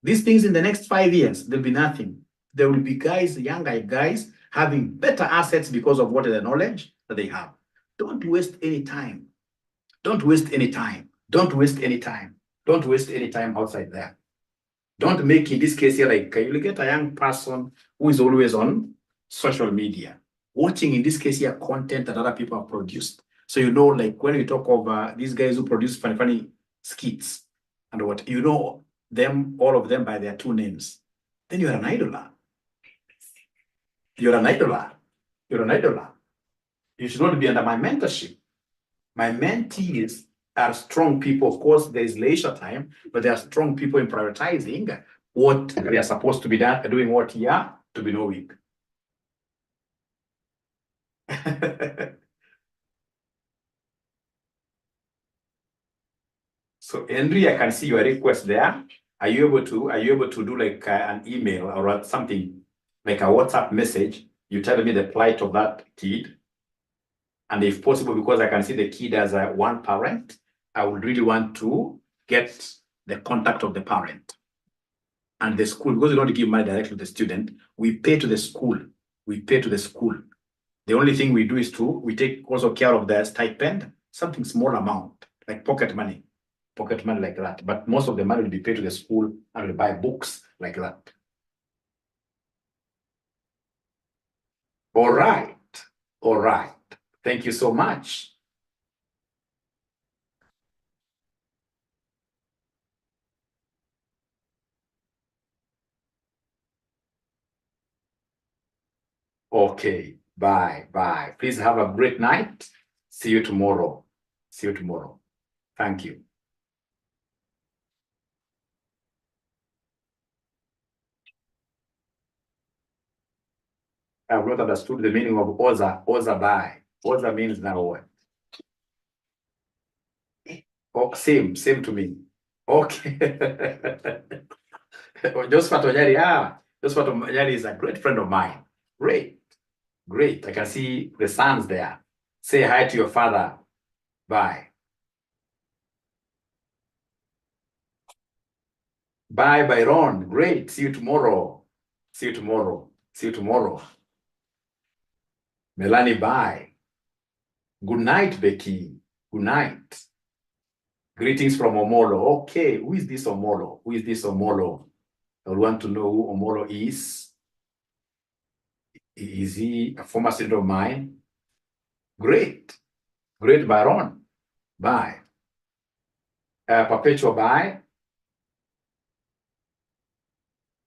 These things in the next 5 years, there'll be nothing. There will be guys, younger guys, having better assets because of what the knowledge that they have. Don't waste any time. Don't waste any time outside there. Don't make, in this case here, like you get a young person who is always on social media, watching, in this case here, content that other people have produced. So you know, like when we talk of these guys who produce funny skits and what, you know them, all of them by their 2 names, then you're an idoler. You're an idoler. You should not be under my mentorship. My mentees are strong people. Of course, there is leisure time, but they are strong people in prioritizing what they are supposed to be doing, what here to be knowing. So Henry, I can see your request there. Are you able to do like an email or something like a WhatsApp message? You tell me the plight of that kid, and if possible, because I can see the kid as one parent, I would really want to get the contact of the parent and the school, because we don't give money directly to the student. We pay to the school. The only thing we do is we take also care of their stipend, something small amount, like pocket money like that. But most of the money will be paid to the school and will buy books like that. All right. All right. Thank you so much. Okay. Bye. Bye. Please have a great night. See you tomorrow. See you tomorrow. Thank you. I've not understood the meaning of Oza. Oza bye. Oza means now what? Oh, same to me. Okay. Josephat Onyari. Josephat Onyari is a great friend of mine. Great. Great. I can see the sons there. Say hi to your father. Bye. Bye, Byron. Great. See you tomorrow. See you tomorrow. See you tomorrow. Melanie, bye. Good night, Becky. Good night. Greetings from Omolo. Okay, who is this Omolo? Who is this Omolo? I want to know who Omolo is. Is he a former student of mine? Great. Great, Byron. Bye. Perpetual, bye.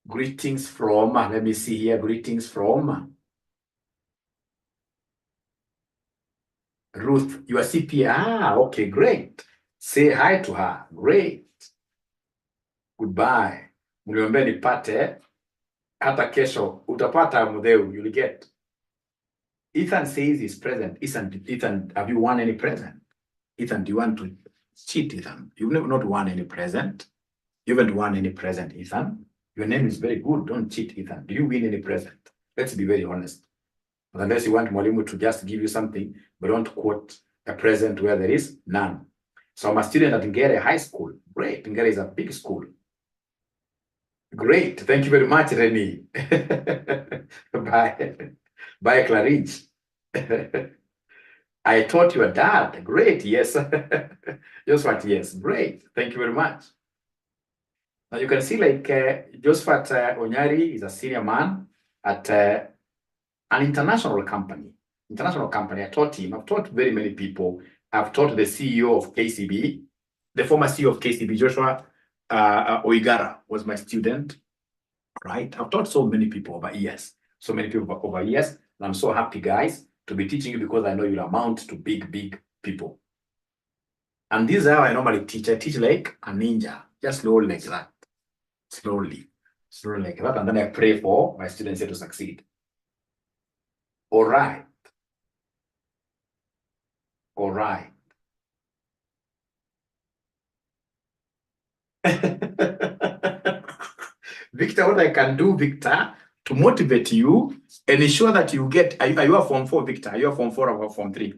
Greetings from, let me see here, greetings from Ruth, your CPA. Okay, great. Say hi to her. Great. Goodbye. Mliombe nipate. Hata kesho. Utapata Mudeu. You'll get. Ethan says he's present. Ethan, have you won any present? Ethan, do you want to cheat, Ethan? You've not won any present. You haven't won any present, Ethan. Your name is very good. Don't cheat, Ethan. Do you win any present? Let's be very honest. But unless you want Mwalimu to just give you something, but don't quote a present where there is none. So I'm a student at Ngere High School. Great. Ngere is a big school. Great. Thank you very much, Rennie. Bye. Bye, Claridge. I taught your dad. Great. Yes. Josephat, yes. Great. Thank you very much. Now you can see like Josephat Onyari is a senior man at an international company. I taught him. I've taught very many people. I've taught the CEO of KCB, the former CEO of KCB, Joshua Oigara was my student, right? I've taught so many people over years, and I'm so happy, guys, to be teaching you because I know you'll amount to big people. And this is how I normally teach. I teach like a ninja, just slowly like that, slowly like that, and then I pray for my students to succeed. All right. All right. Victor, what I can do, Victor, to motivate you and ensure that you get, are you a Form 4, Victor? Are you a Form 4 or a Form 3?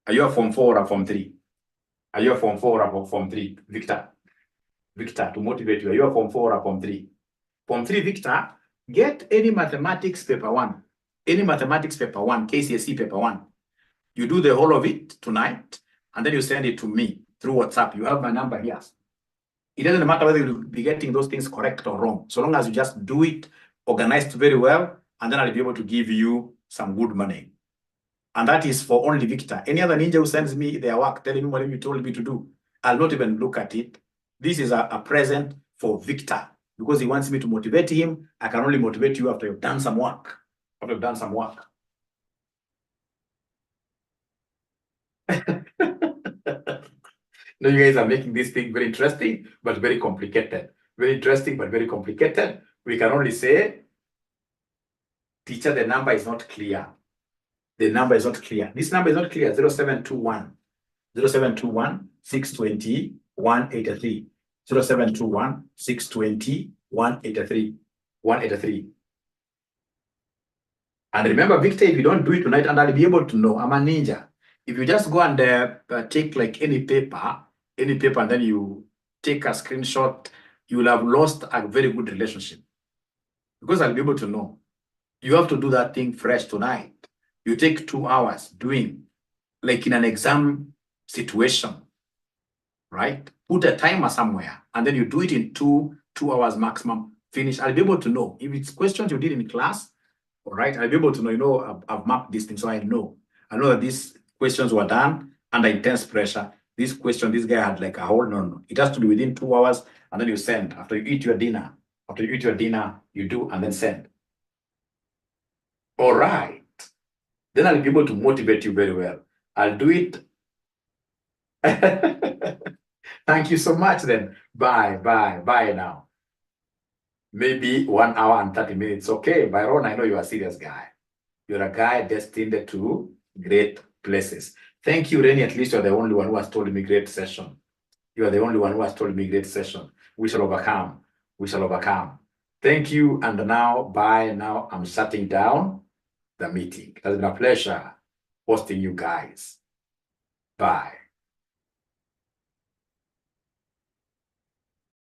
Are you a Form 4 or a Form 3? Are you a Form 4 or a Form 3? Victor, to motivate you, are you a Form 4 or a Form 3? Form 3, Victor, get any mathematics paper 1. Any mathematics paper 1, KCSE paper 1. You do the whole of it tonight, and then you send it to me through WhatsApp. You have my number here. It doesn't matter whether you'll be getting those things correct or wrong, so long as you just do it organized very well, and then I'll be able to give you some good money. And that is for only Victor. Any other ninja who sends me their work, telling me what you told me to do, I'll not even look at it. This is a present for Victor, because he wants me to motivate him. I can only motivate you after you've done some work. After you've done some work. No, you guys are making this thing very interesting, but very complicated. Very interesting, but very complicated. We can only say, teacher, the number is not clear. The number is not clear. This number is not clear. 0721. 0721 620 183. 0721 620 183. 183. And remember, Victor, if you don't do it tonight, and I'll be able to know, I'm a ninja. If you just go and take like any paper, and then you take a screenshot, you will have lost a very good relationship. Because I'll be able to know. You have to do that thing fresh tonight. You take 2 hours doing, like in an exam situation, right? Put a timer somewhere, and then you do it in 2 hours maximum, finish. I'll be able to know. If it's questions you did in class, All right, I'll be able to know, I've mapped this thing, so I know that these questions were done under intense pressure. This question, this guy had like a whole, no. It has to be within 2 hours, and then you send. After you eat your dinner, you do, and then send. All right. Then I'll be able to motivate you very well. I'll do it. Thank you so much then. Bye now. Maybe 1 hour and 30 minutes. Okay, Byron, I know you're a serious guy. You're a guy destined to great places. Thank you, Rennie. At least you're the only one who has told me great session. You are the only one who has told me great session. We shall overcome. We shall overcome. Thank you. And now, bye. Now I'm shutting down the meeting. It has been a pleasure hosting you guys. Bye.